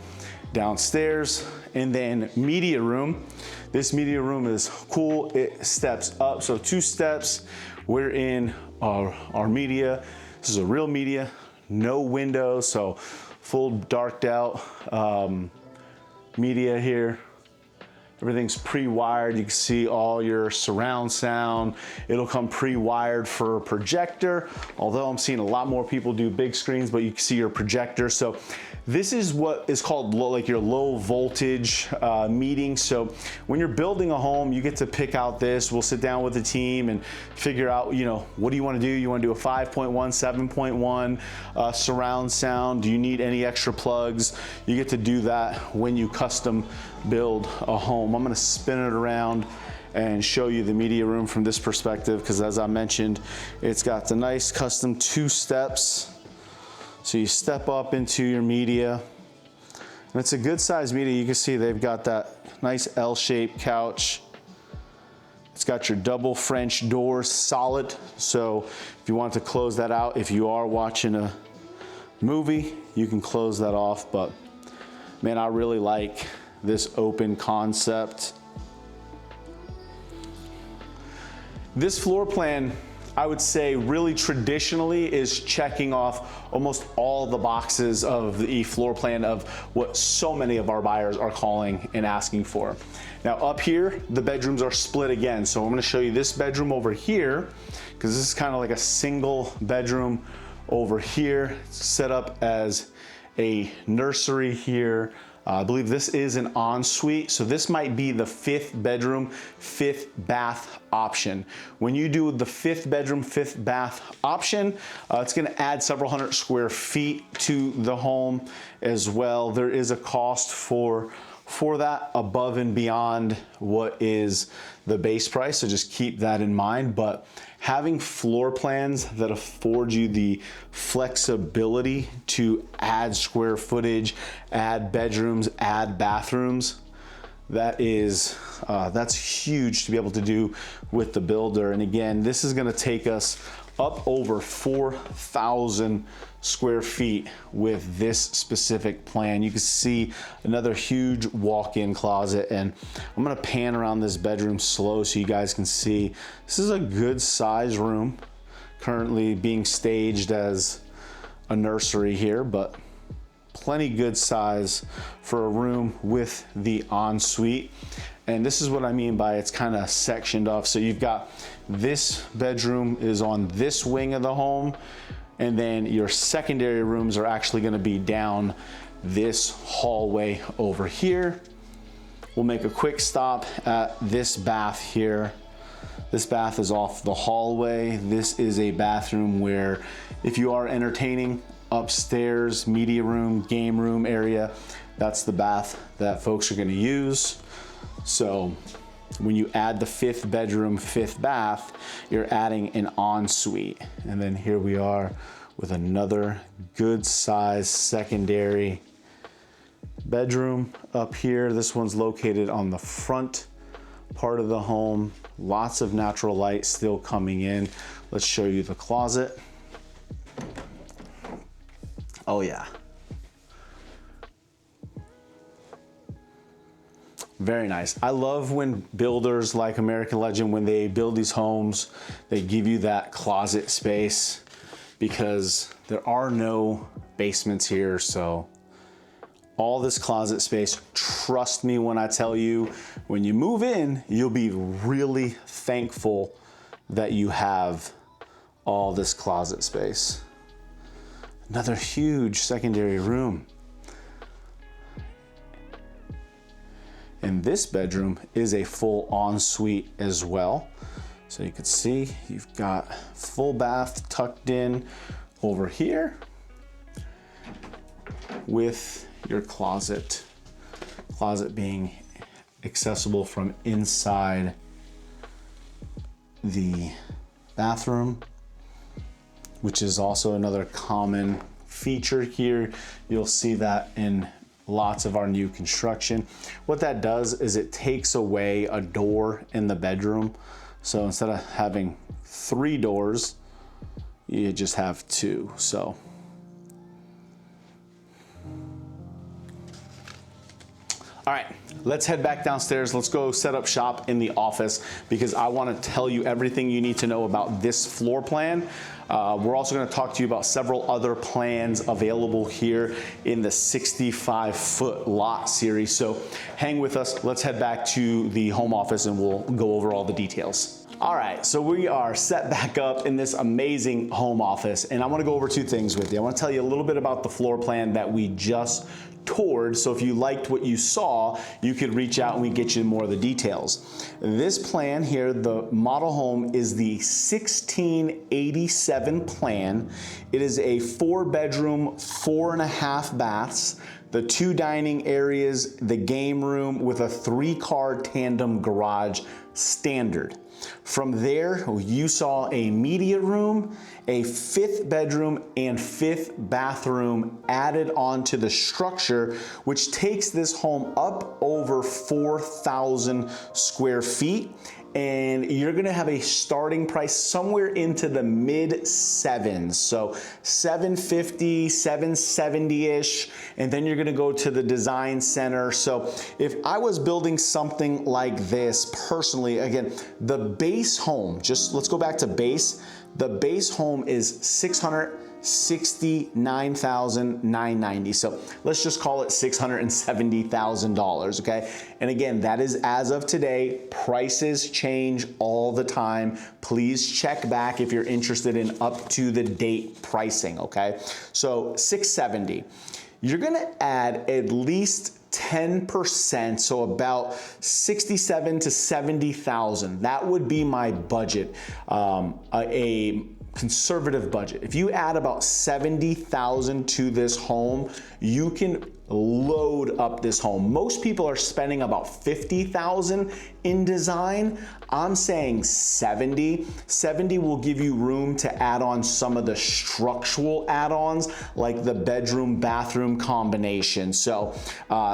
downstairs. And then media room. This media room is cool. It steps up, so 2 steps. We're in our media. This is a real media, no windows, so full darked out media here. Everything's pre-wired. You can see all your surround sound. It'll come pre-wired for a projector, although I'm seeing a lot more people do big screens, but you can see your projector. So this is what is called like your low voltage meeting. So when you're building a home, you get to pick out this. We'll sit down with the team and figure out, you know, what do you want to do? You want to do a 5.1, 7.1 surround sound? Do you need any extra plugs? You get to do that when you custom build a home. I'm going to spin it around and show you the media room from this perspective, because as I mentioned, it's got the nice custom 2 steps. So you step up into your media, and it's a good size media. You can see they've got that nice L-shaped couch. It's got your double French doors, solid. So if you want to close that out, if you are watching a movie, you can close that off. But man, I really like this open concept. This floor plan, I would say, really traditionally is checking off almost all the boxes of the floor plan of what so many of our buyers are calling and asking for. Now up here, the bedrooms are split again. So I'm going to show you this bedroom over here, because this is kind of like a single bedroom over here. It's set up as a nursery here. I believe this is an ensuite, so this might be the 5th bedroom, 5th bath option. When you do the 5th bedroom, 5th bath option, it's gonna add several hundred square feet to the home as well. There is a cost for that above and beyond what is the base price, so just keep that in mind. But having floor plans that afford you the flexibility to add square footage, add bedrooms, add bathrooms, that's huge to be able to do with the builder. And again, this is gonna take us up over 4,000 square feet with this specific plan. You can see another huge walk-in closet, and I'm gonna pan around this bedroom slow so you guys can see. This is a good size room, currently being staged as a nursery here, but plenty good size for a room with the ensuite. And this is what I mean by it's kind of sectioned off. So you've got this bedroom is on this wing of the home, and then your secondary rooms are actually going to be down this hallway over here. We'll make a quick stop at this bath here. This bath is off the hallway. This is a bathroom where if you are entertaining upstairs, media room, game room area, that's the bath that folks are going to use. So when you add the 5th bedroom, 5th bath, you're adding an ensuite. And then here we are with another good size secondary bedroom up here. This one's located on the front part of the home. Lots of natural light still coming in. Let's show you the closet. Oh yeah. Very nice. I love when builders like American Legend, when they build these homes, they give you that closet space because there are no basements here. So all this closet space, trust me when I tell you, when you move in, you'll be really thankful that you have all this closet space. Another huge secondary room. And this bedroom is a full ensuite as well. So you can see you've got full bath tucked in over here with your closet being accessible from inside the bathroom, which is also another common feature here. You'll see that in lots of our new construction. What that does is it takes away a door in the bedroom. So instead of having 3 doors, you just have 2. So all right, let's head back downstairs. Let's go set up shop in the office because I want to tell you everything you need to know about this floor plan. We're also going to talk to you about several other plans available here in the 65-foot lot series. So hang with us. Let's head back to the home office and we'll go over all the details. All right, so we are set back up in this amazing home office, and I want to go over 2 things with you. I want to tell you a little bit about the floor plan that we just toured, so if you liked what you saw, you could reach out and we get you more of the details. This plan here, the model home, is the 1687 plan. It is a 4-bedroom, 4.5 baths, the 2 dining areas, the game room with a 3-car tandem garage standard. From there, you saw a media room, a 5th bedroom, and 5th bathroom added onto the structure, which takes this home up over 4,000 square feet. And you're gonna have a starting price somewhere into the mid-7s. So 750, 770-ish, and then you're gonna go to the design center. So if I was building something like this personally, again, the base home, let's go back to base. The base home is $669,990. So let's just call it $670,000, okay? And again, that is as of today. Prices change all the time. Please check back if you're interested in up to the date pricing, okay? So 670. you're gonna add at least 10%, so about 67 to 70,000. That would be my budget, a conservative budget. If you add about 70,000 to this home, you can load up this home. Most people are spending about 50,000 in design. I'm saying 70. 70 will give you room to add on some of the structural add-ons like the bedroom bathroom combination. So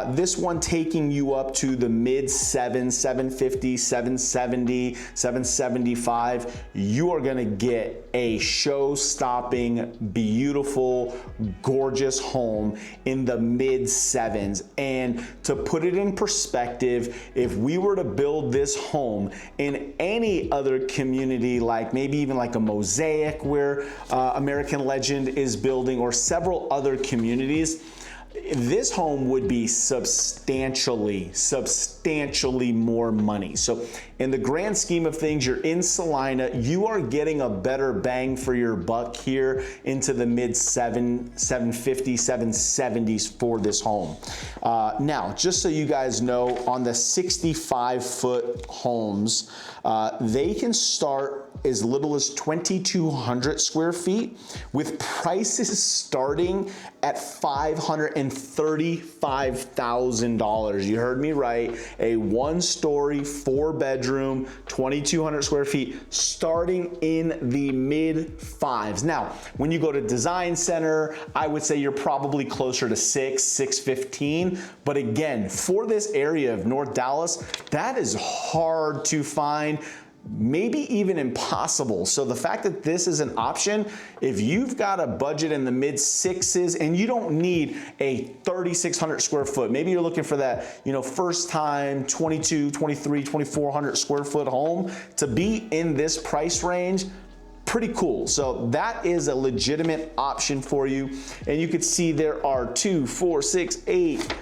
this one taking you up to the mid 750, 770, 775. You are gonna get a show-stopping, beautiful, gorgeous home in the mid sevens. And to put it in perspective, if we were to build this home in any other community, like maybe even like a Mosaic where American Legend is building, or several other communities, this home would be substantially more money. So in the grand scheme of things, you're in Celina, you are getting a better bang for your buck here into the mid 750, 770s for this home. Now, just so you guys know, on the 65-foot homes, they can start as little as 2,200 square feet, with prices starting at $535,000. You heard me right. A 1-story, 4-bedroom, 2,200 square feet, starting in the mid fives. Now, when you go to Design Center, I would say you're probably closer to 615. But again, for this area of North Dallas, that is hard to find, maybe even impossible. So the fact that this is an option, if you've got a budget in the mid sixes and you don't need a 3,600 square foot, maybe you're looking for that, first time 22, 23, 2,400 square foot home, to be in this price range, pretty cool. So that is a legitimate option for you. And you can see there are 2, 4, 6, 8,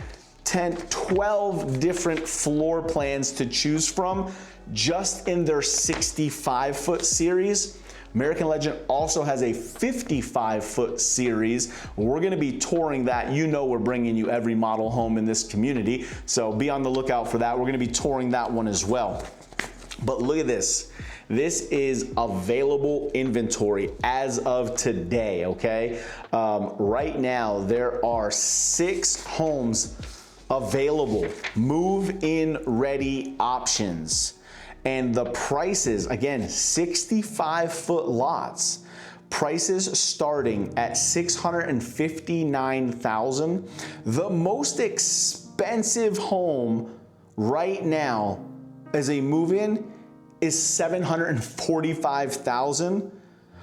10, 12 different floor plans to choose from just in their 65-foot series. American Legend also has a 55-foot series. We're gonna be touring that. We're bringing you every model home in this community, so be on the lookout for that. We're gonna be touring that one as well. But look at this. This is available inventory as of today, okay? Right now, there are 6 homes available, move-in ready options. And the prices, again, 65-foot lots, prices starting at $659,000. The most expensive home right now as a move-in is $745,000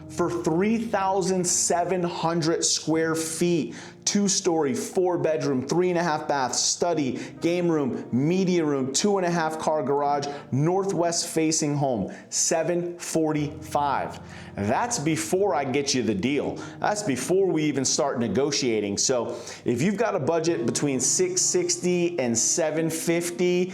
for 3,700 square feet. 2-story, 4-bedroom, 3.5 bath, study, game room, media room, 2.5 car garage, northwest facing home, $745,000. That's before I get you the deal. That's before we even start negotiating. So if you've got a budget between $660,000 and $750,000,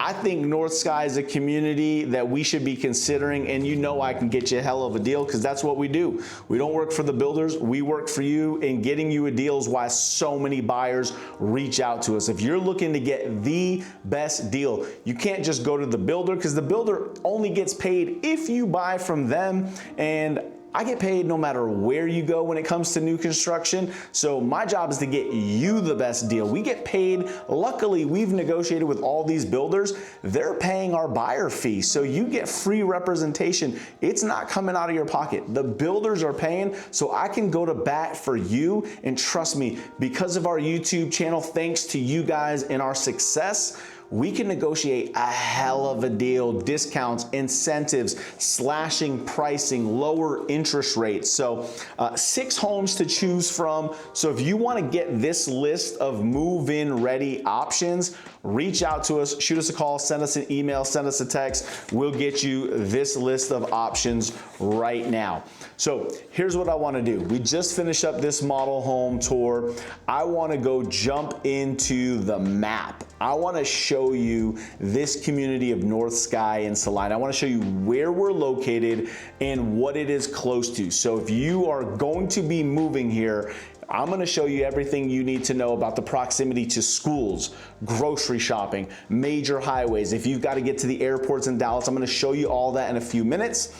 I think North Sky is a community that we should be considering, and I can get you a hell of a deal, because that's what we do. We don't work for the builders, we work for you, and getting you a deal is why so many buyers reach out to us. If you're looking to get the best deal, you can't just go to the builder, because the builder only gets paid if you buy from them, and I get paid no matter where you go when it comes to new construction. So my job is to get you the best deal. We get paid. Luckily, we've negotiated with all these builders. They're paying our buyer fee. So you get free representation. It's not coming out of your pocket. The builders are paying, so I can go to bat for you. And trust me, because of our YouTube channel, thanks to you guys and our success, we can negotiate a hell of a deal, discounts, incentives, slashing pricing, lower interest rates. So 6 homes to choose from. So if you want to get this list of move-in ready options, reach out to us, shoot us a call, send us an email, send us a text. We'll get you this list of options right now. So here's what I want to do. We just finished up this model home tour. I want to go jump into the map. I want to show you this community of North Sky and Celina. I want to show you where we're located and what it is close to. So if you are going to be moving here, I'm gonna show you everything you need to know about the proximity to schools, grocery shopping, major highways. If you've got to get to the airports in Dallas, I'm gonna show you all that in a few minutes.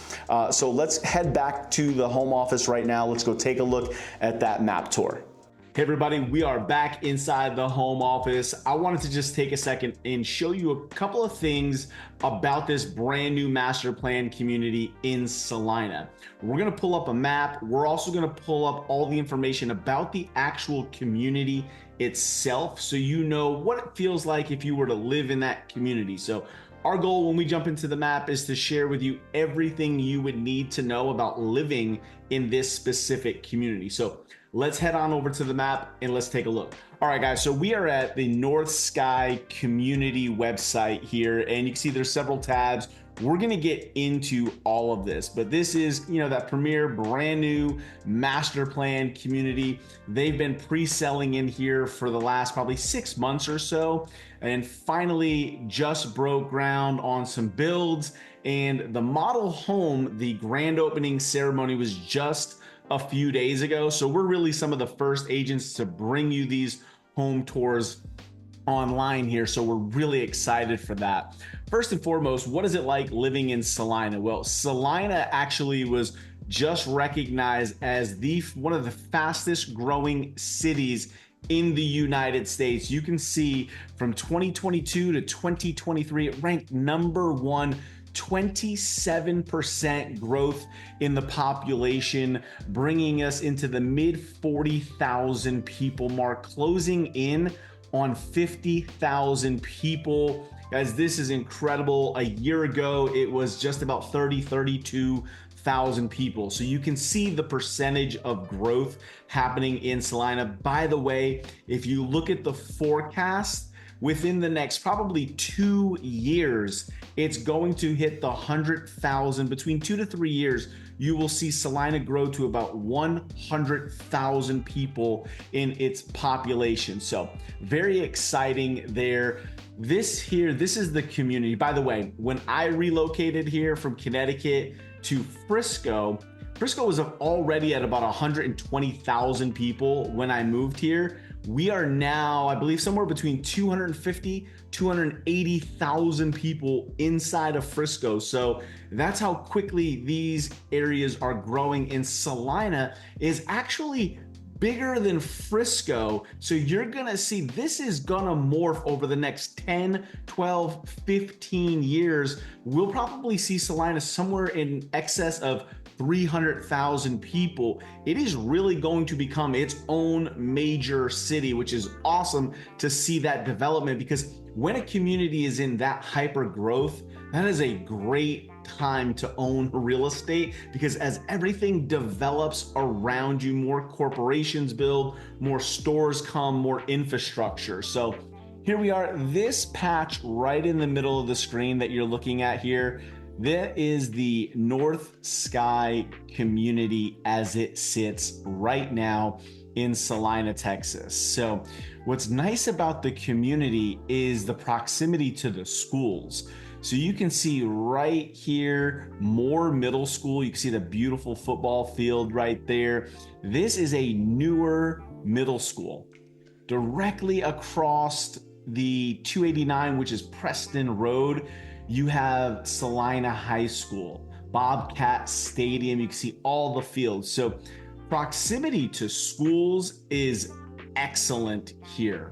So let's head back to the home office right now. Let's go take a look at that map tour. Hey everybody, we are back inside the home office. I wanted to just take a second and show you a couple of things about this brand new master plan community in Celina. We're gonna pull up a map. We're also gonna pull up all the information about the actual community itself, so you know what it feels like if you were to live in that community. So our goal when we jump into the map is to share with you everything you would need to know about living in this specific community. So let's head on over to the map and let's take a look. All right, guys, so we are at the North Sky community website here, and you can see there's several tabs. We're gonna get into all of this, but this is, that premier brand new master plan community. They've been pre-selling in here for the last probably 6 months or so, and finally just broke ground on some builds. And the model home, the grand opening ceremony was just a few days ago. So we're really some of the first agents to bring you these home tours online here. So we're really excited for that. First and foremost, what is it like living in Celina? Well, Celina actually was just recognized as one of the fastest growing cities in the United States. You can see from 2022 to 2023, it ranked #1, 27% growth in the population, bringing us into the mid 40,000 people mark, closing in on 50,000 people. Guys, this is incredible. A year ago, it was just about 32,000 people. So you can see the percentage of growth happening in Celina. By the way, if you look at the forecast, within the next probably 2 years, it's going to hit the 100,000. Between 2 to 3 years, you will see Celina grow to about 100,000 people in its population. So very exciting there. This is the community. By the way, when I relocated here from Connecticut to Frisco was already at about 120,000 people when I moved here. We are now, I believe, somewhere between 250, 280,000 people inside of Frisco. So that's how quickly these areas are growing. And Celina is actually bigger than Frisco. So you're gonna see this is gonna morph over the next 10, 12, 15 years. We'll probably see Celina somewhere in excess of 300,000 people. It is really going to become its own major city, which is awesome to see that development, because when a community is in that hyper growth, that is a great time to own real estate, because as everything develops around you, more corporations build, more stores come, more infrastructure. So here we are, this patch right in the middle of the screen that you're looking at here, that is the North Sky community as it sits right now in Celina, Texas. So what's nice about the community is the proximity to the schools. So you can see right here, Moore Middle School. You can see the beautiful football field right there. This is a newer middle school. Directly across the 289, which is Preston Road, you have Celina High School, Bobcat Stadium. You can see all the fields. So proximity to schools is excellent here.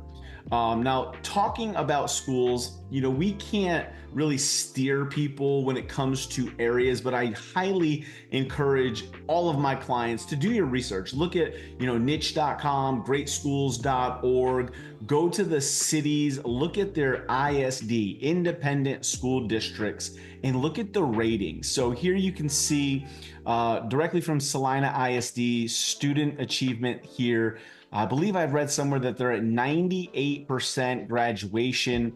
Now, talking about schools, we can't really steer people when it comes to areas, but I highly encourage all of my clients to do your research. Look at, niche.com, greatschools.org, go to the cities, look at their ISD, independent school districts, and look at the ratings. So here you can see directly from Celina ISD, student achievement here. I believe I've read somewhere that they're at 98% graduation.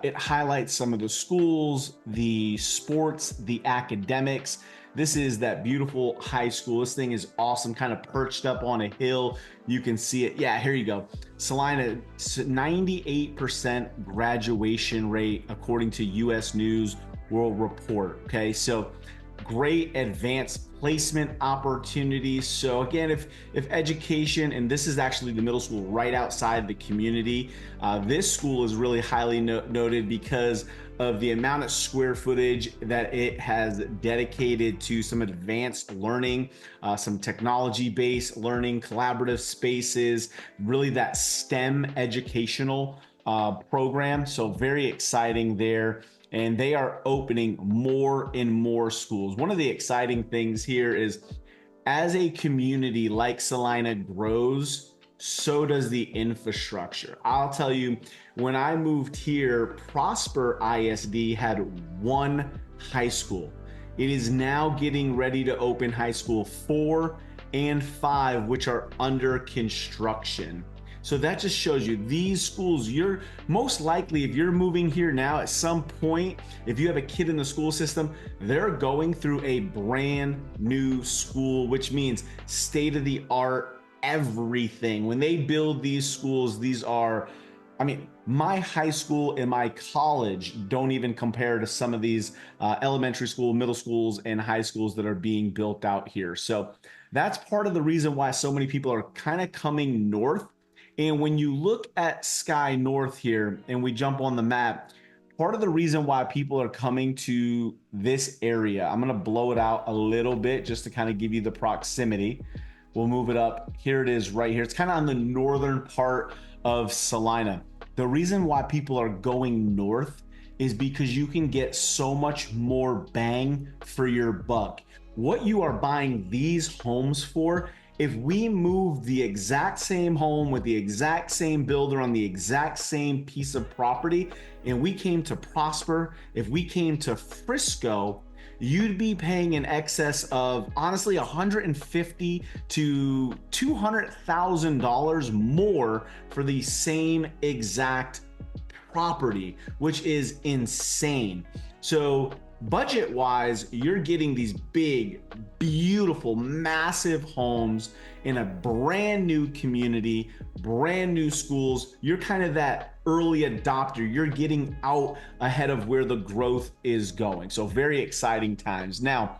It highlights some of the schools, the sports, the academics. This is that beautiful high school. This thing is awesome, kind of perched up on a hill. You can see it. Yeah, here you go. Celina, 98% graduation rate according to US News World Report. Okay, so great advanced placement opportunities. So again, if education, and this is actually the middle school right outside the community, this school is really highly noted because of the amount of square footage that it has dedicated to some advanced learning, some technology-based learning, collaborative spaces, really that STEM educational program. So very exciting there. And they are opening more and more schools. One of the exciting things here is as a community like Celina grows, so does the infrastructure. I'll tell you, when I moved here, Prosper ISD had one high school. It is now getting ready to open high school 4 and 5, which are under construction. So that just shows you these schools, you're most likely, if you're moving here now at some point, if you have a kid in the school system, they're going through a brand new school, which means state of the art, everything. When they build these schools, these are, I mean, my high school and my college don't even compare to some of these elementary school, middle schools, and high schools that are being built out here. So that's part of the reason why so many people are kind of coming north. And when you look at Sky North here and we jump on the map, part of the reason why people are coming to this area, I'm going to blow it out a little bit just to kind of give you the proximity. We'll move it up. Here it is right here. It's kind of on the northern part of Celina. The reason why people are going north is because you can get so much more bang for your buck. What you are buying these homes for, if we move the exact same home with the exact same builder on the exact same piece of property, and we came to Prosper, if we came to Frisco, you'd be paying in excess of honestly $150,000 to $200,000 more for the same exact property, which is insane. So budget wise, you're getting these big, beautiful, massive homes in a brand new community, brand new schools. You're kind of that early adopter. You're getting out ahead of where the growth is going. So very exciting times. Now,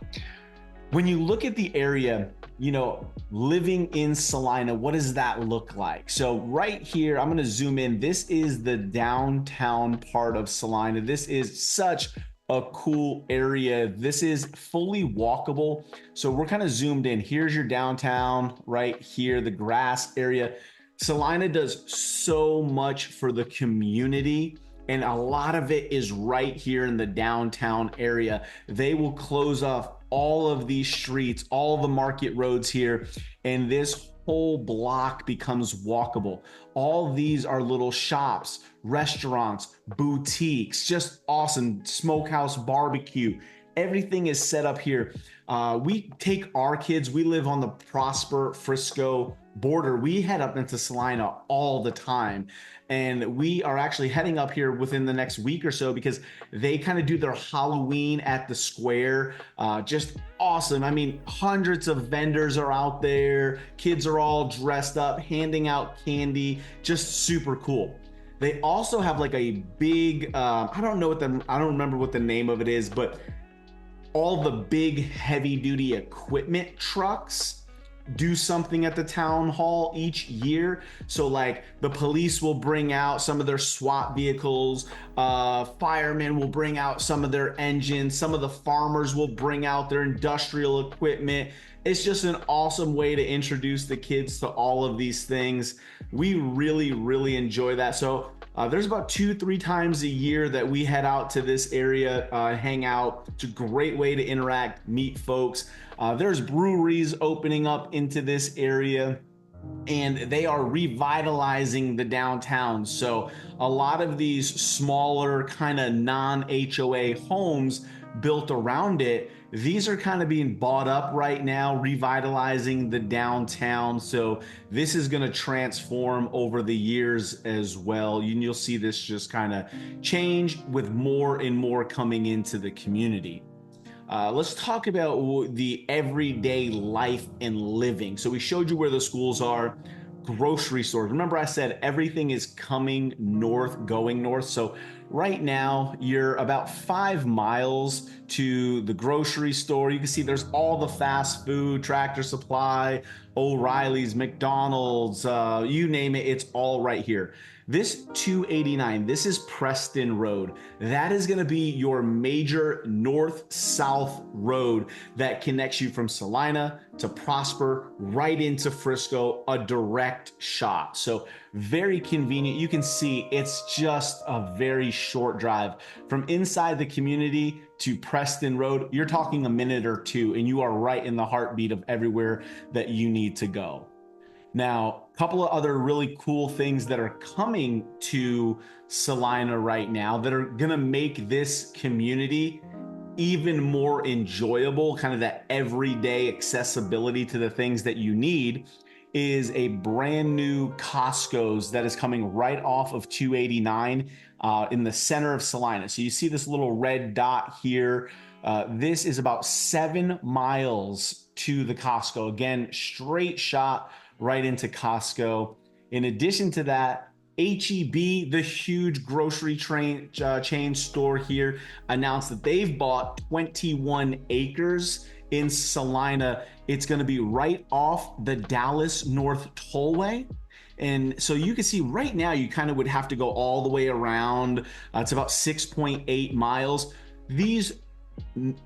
when you look at the area, you know, living in Celina, what does that look like? So right here, I'm going to zoom in. This is the downtown part of Celina. This is such a cool area. This is fully walkable. So we're kind of zoomed in. Here's your downtown right here, the grass area. Celina does so much for the community, and a lot of it is right here in the downtown area. They will close off all of these streets, all the market roads here, and this whole block becomes walkable. All these are little shops, restaurants, boutiques, just awesome. Smokehouse barbecue. Everything is set up here. We take our kids, we live on the Prosper Frisco border. We head up into Celina all the time. And we are actually heading up here within the next week or so because they kind of do their Halloween at the square. Just awesome. I mean, hundreds of vendors are out there. Kids are all dressed up, handing out candy. Just super cool. They also have like a big, I don't remember what the name of it is, but all the big heavy duty equipment trucks do something at the town hall each year. So like the police will bring out some of their SWAT vehicles, firemen will bring out some of their engines, some of the farmers will bring out their industrial equipment. It's just an awesome way to introduce the kids to all of these things. We really, really enjoy that. So there's about 2-3 times a year that we head out to this area, hang out. It's a great way to interact, meet folks. There's breweries opening up into this area, and they are revitalizing the downtown. So a lot of these smaller kind of non-HOA homes built around it, these are kind of being bought up right now, revitalizing the downtown. So this is going to transform over the years as well. You'll see this just kind of change with more and more coming into the community. Let's talk about the everyday life and living. So we showed you where the schools are, grocery stores. Remember I said everything is coming north, going north. So Right now, you're about 5 miles to the grocery store. You can see there's all the fast food, Tractor Supply, O'Reilly's, McDonald's, you name it, it's all right here. This 289, this is Preston Road. That is gonna be your major north-south road that connects you from Celina to Prosper right into Frisco, a direct shot. So very convenient. You can see it's just a very short drive from inside the community to Preston Road. You're talking a minute or two, and you are right in the heartbeat of everywhere that you need to go. Now, a couple of other really cool things that are coming to Celina right now that are gonna make this community even more enjoyable, kind of that everyday accessibility to the things that you need, is a brand new Costco's that is coming right off of 289 in the center of Celina. So you see this little red dot here. This is about 7 miles to the Costco. Again, straight shot right into Costco. In addition to that, HEB, the huge grocery chain store here, announced that they've bought 21 acres in Celina. It's going to be right off the Dallas North Tollway. And so you can see right now, you kind of would have to go all the way around. It's about 6.8 miles. These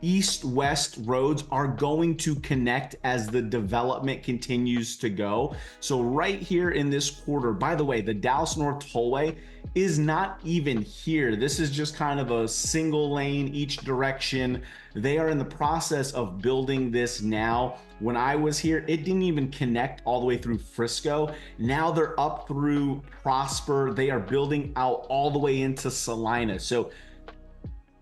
east-west roads are going to connect as the development continues to go. So right here in this quarter, by the way, the Dallas North Tollway is not even here. This is just kind of a single lane each direction. They are in the process of building this now. When I was here, it didn't even connect all the way through Frisco. Now they're up through Prosper. They are building out all the way into Celina. So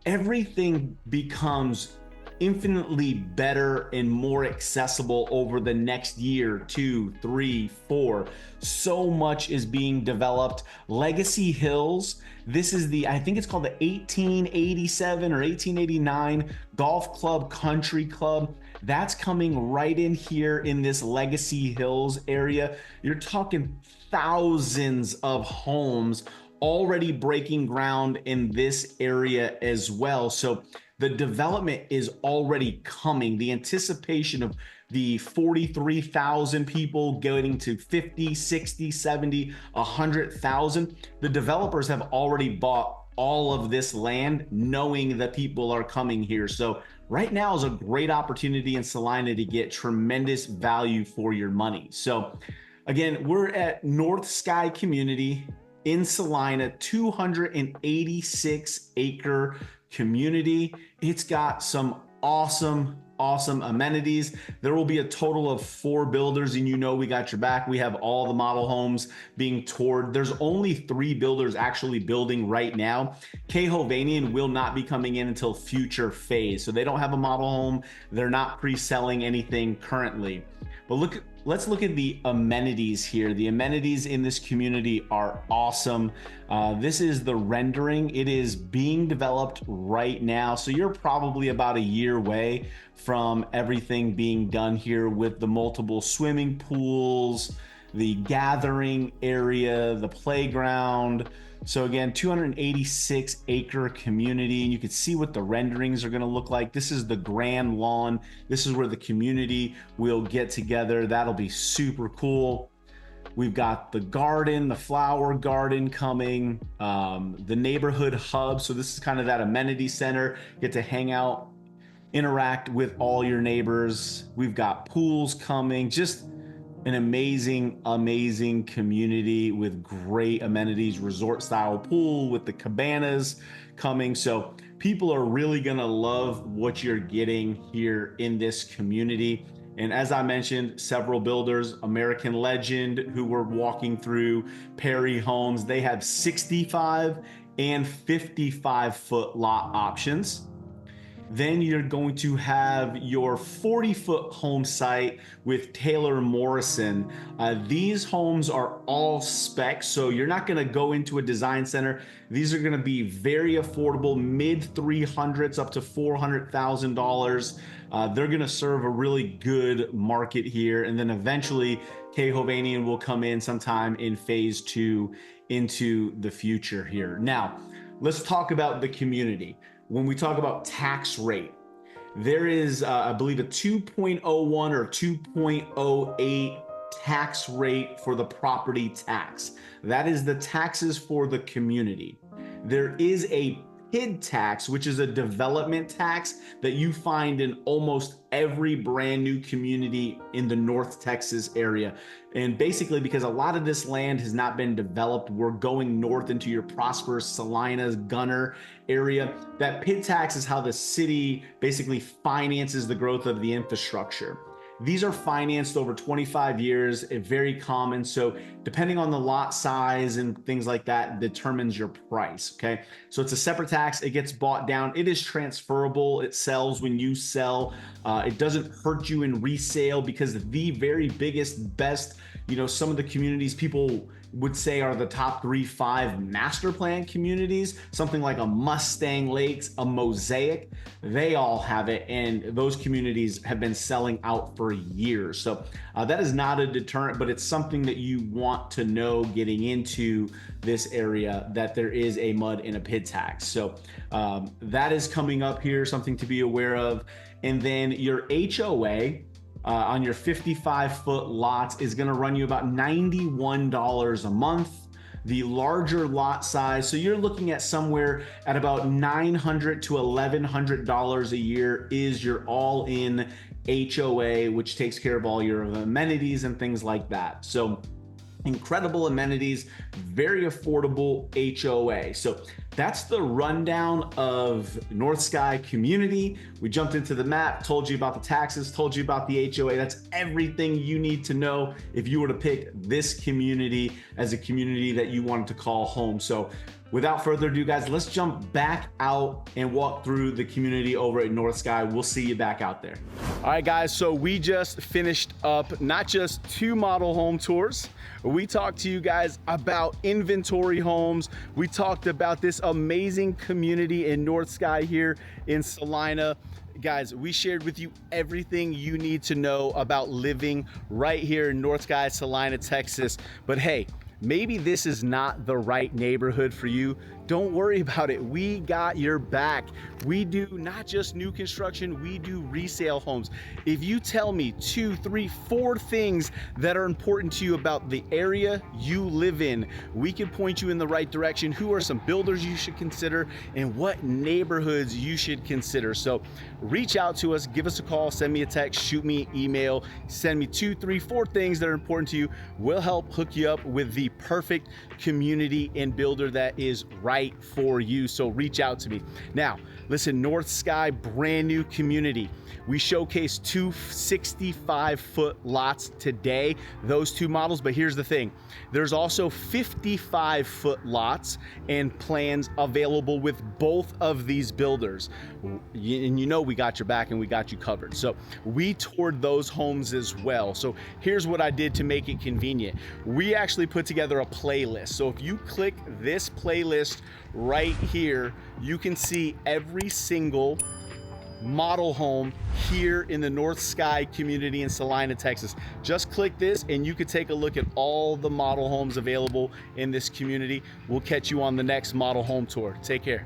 everything becomes infinitely better and more accessible over the next year, 2, 3, 4. So much is being developed. Legacy Hills, this is I think it's called the 1887 or 1889 Golf Club Country Club. That's coming right in here in this Legacy Hills area. You're talking thousands of homes already breaking ground in this area as well. So the development is already coming. The anticipation of the 43,000 people getting to 50, 60, 70, 100,000. The developers have already bought all of this land knowing that people are coming here. So right now is a great opportunity in Celina to get tremendous value for your money. So again, we're at North Sky Community in Celina, 286 acre community. It's got some awesome amenities. There will be a total of 4 builders, and you know we got your back. We have all the model homes being toured. There's only 3 builders actually building right now. K. Hovanian will not be coming in until future phase. So they don't have a model home. They're not pre-selling anything currently. But let's look at the amenities here. The amenities in this community are awesome. This is the rendering. It is being developed right now. So you're probably about a year away from everything being done here with the multiple swimming pools, the gathering area, the playground. So again, 286 acre community, and you can see what the renderings are going to look like. This is the grand lawn. This is where the community will get together. That'll be super cool. We've got the garden, the flower garden coming, the neighborhood hub. So this is kind of that amenity center. Get to hang out, interact with all your neighbors. We've got pools coming, just an amazing community with great amenities, resort style pool with the cabanas coming. So people are really gonna love what you're getting here in this community. And as I mentioned, several builders, American Legend, who we're walking through, Perry Homes, they have 65 and 55 foot lot options. Then you're going to have your 40-foot home site with Taylor Morrison. These homes are all specs, so you're not going to go into a design center. These are going to be very affordable, mid 300s up to $400,000. They're going to serve a really good market here, and then eventually K. Hovanian will come in sometime in phase 2 into the future here. Now, let's talk about the community. When we talk about tax rate, there is, I believe, a 2.01 or 2.08 tax rate for the property tax. That is the taxes for the community. There is a PID tax, which is a development tax that you find in almost every brand new community in the North Texas area. And basically, because a lot of this land has not been developed, we're going north into your prosperous Celina, Gunner area. That PID tax is how the city basically finances the growth of the infrastructure. These are financed over 25 years, very common. So depending on the lot size and things like that determines your price, okay? So it's a separate tax, it gets bought down, it is transferable, it sells when you sell. It doesn't hurt you in resale because the very biggest, best, some of the communities people would say are the top 3-5 master plan communities, something like a Mustang Lakes, a Mosaic, they all have it, and those communities have been selling out for years. So that is not a deterrent, but it's something that you want to know getting into this area, that there is a MUD and a PID tax. So that is coming up here, something to be aware of. And then your HOA, on your 55-foot lots is going to run you about $91 a month. The larger lot size, so you're looking at somewhere at about $900 to $1,100 a year is your all-in HOA, which takes care of all your amenities and things like that. So incredible amenities, very affordable HOA. So that's the rundown of North Sky community. We jumped into the map, told you about the taxes, told you about the HOA. That's everything you need to know if you were to pick this community as a community that you wanted to call home. So without further ado, guys, let's jump back out and walk through the community over at North Sky. We'll see you back out there. All right, guys, so we just finished up not just 2 model home tours. We talked to you guys about inventory homes. We talked about this amazing community in North Sky here in Celina. Guys, we shared with you everything you need to know about living right here in North Sky, Celina, Texas. But hey, maybe this is not the right neighborhood for you. Don't worry about it. We got your back. We do not just new construction, we do resale homes. If you tell me 2, 3, 4 things that are important to you about the area you live in, we can point you in the right direction. Who are some builders you should consider and what neighborhoods you should consider. So reach out to us, give us a call, send me a text, shoot me an email, send me 2, 3, 4 things that are important to you. We'll help hook you up with the perfect community and builder that is right for you. So reach out to me. Now, listen, North Sky, brand new community. We showcase 2 65-foot lots today, those 2 models, but here's the thing. There's also 55-foot lots and plans available with both of these builders. And we got your back and we got you covered. So we toured those homes as well. So here's what I did to make it convenient. We actually put together a playlist. So if you click this playlist right here, you can see every single model home here in the North Sky community in Celina, Texas. Just click this and you can take a look at all the model homes available in this community. We'll catch you on the next model home tour. Take care.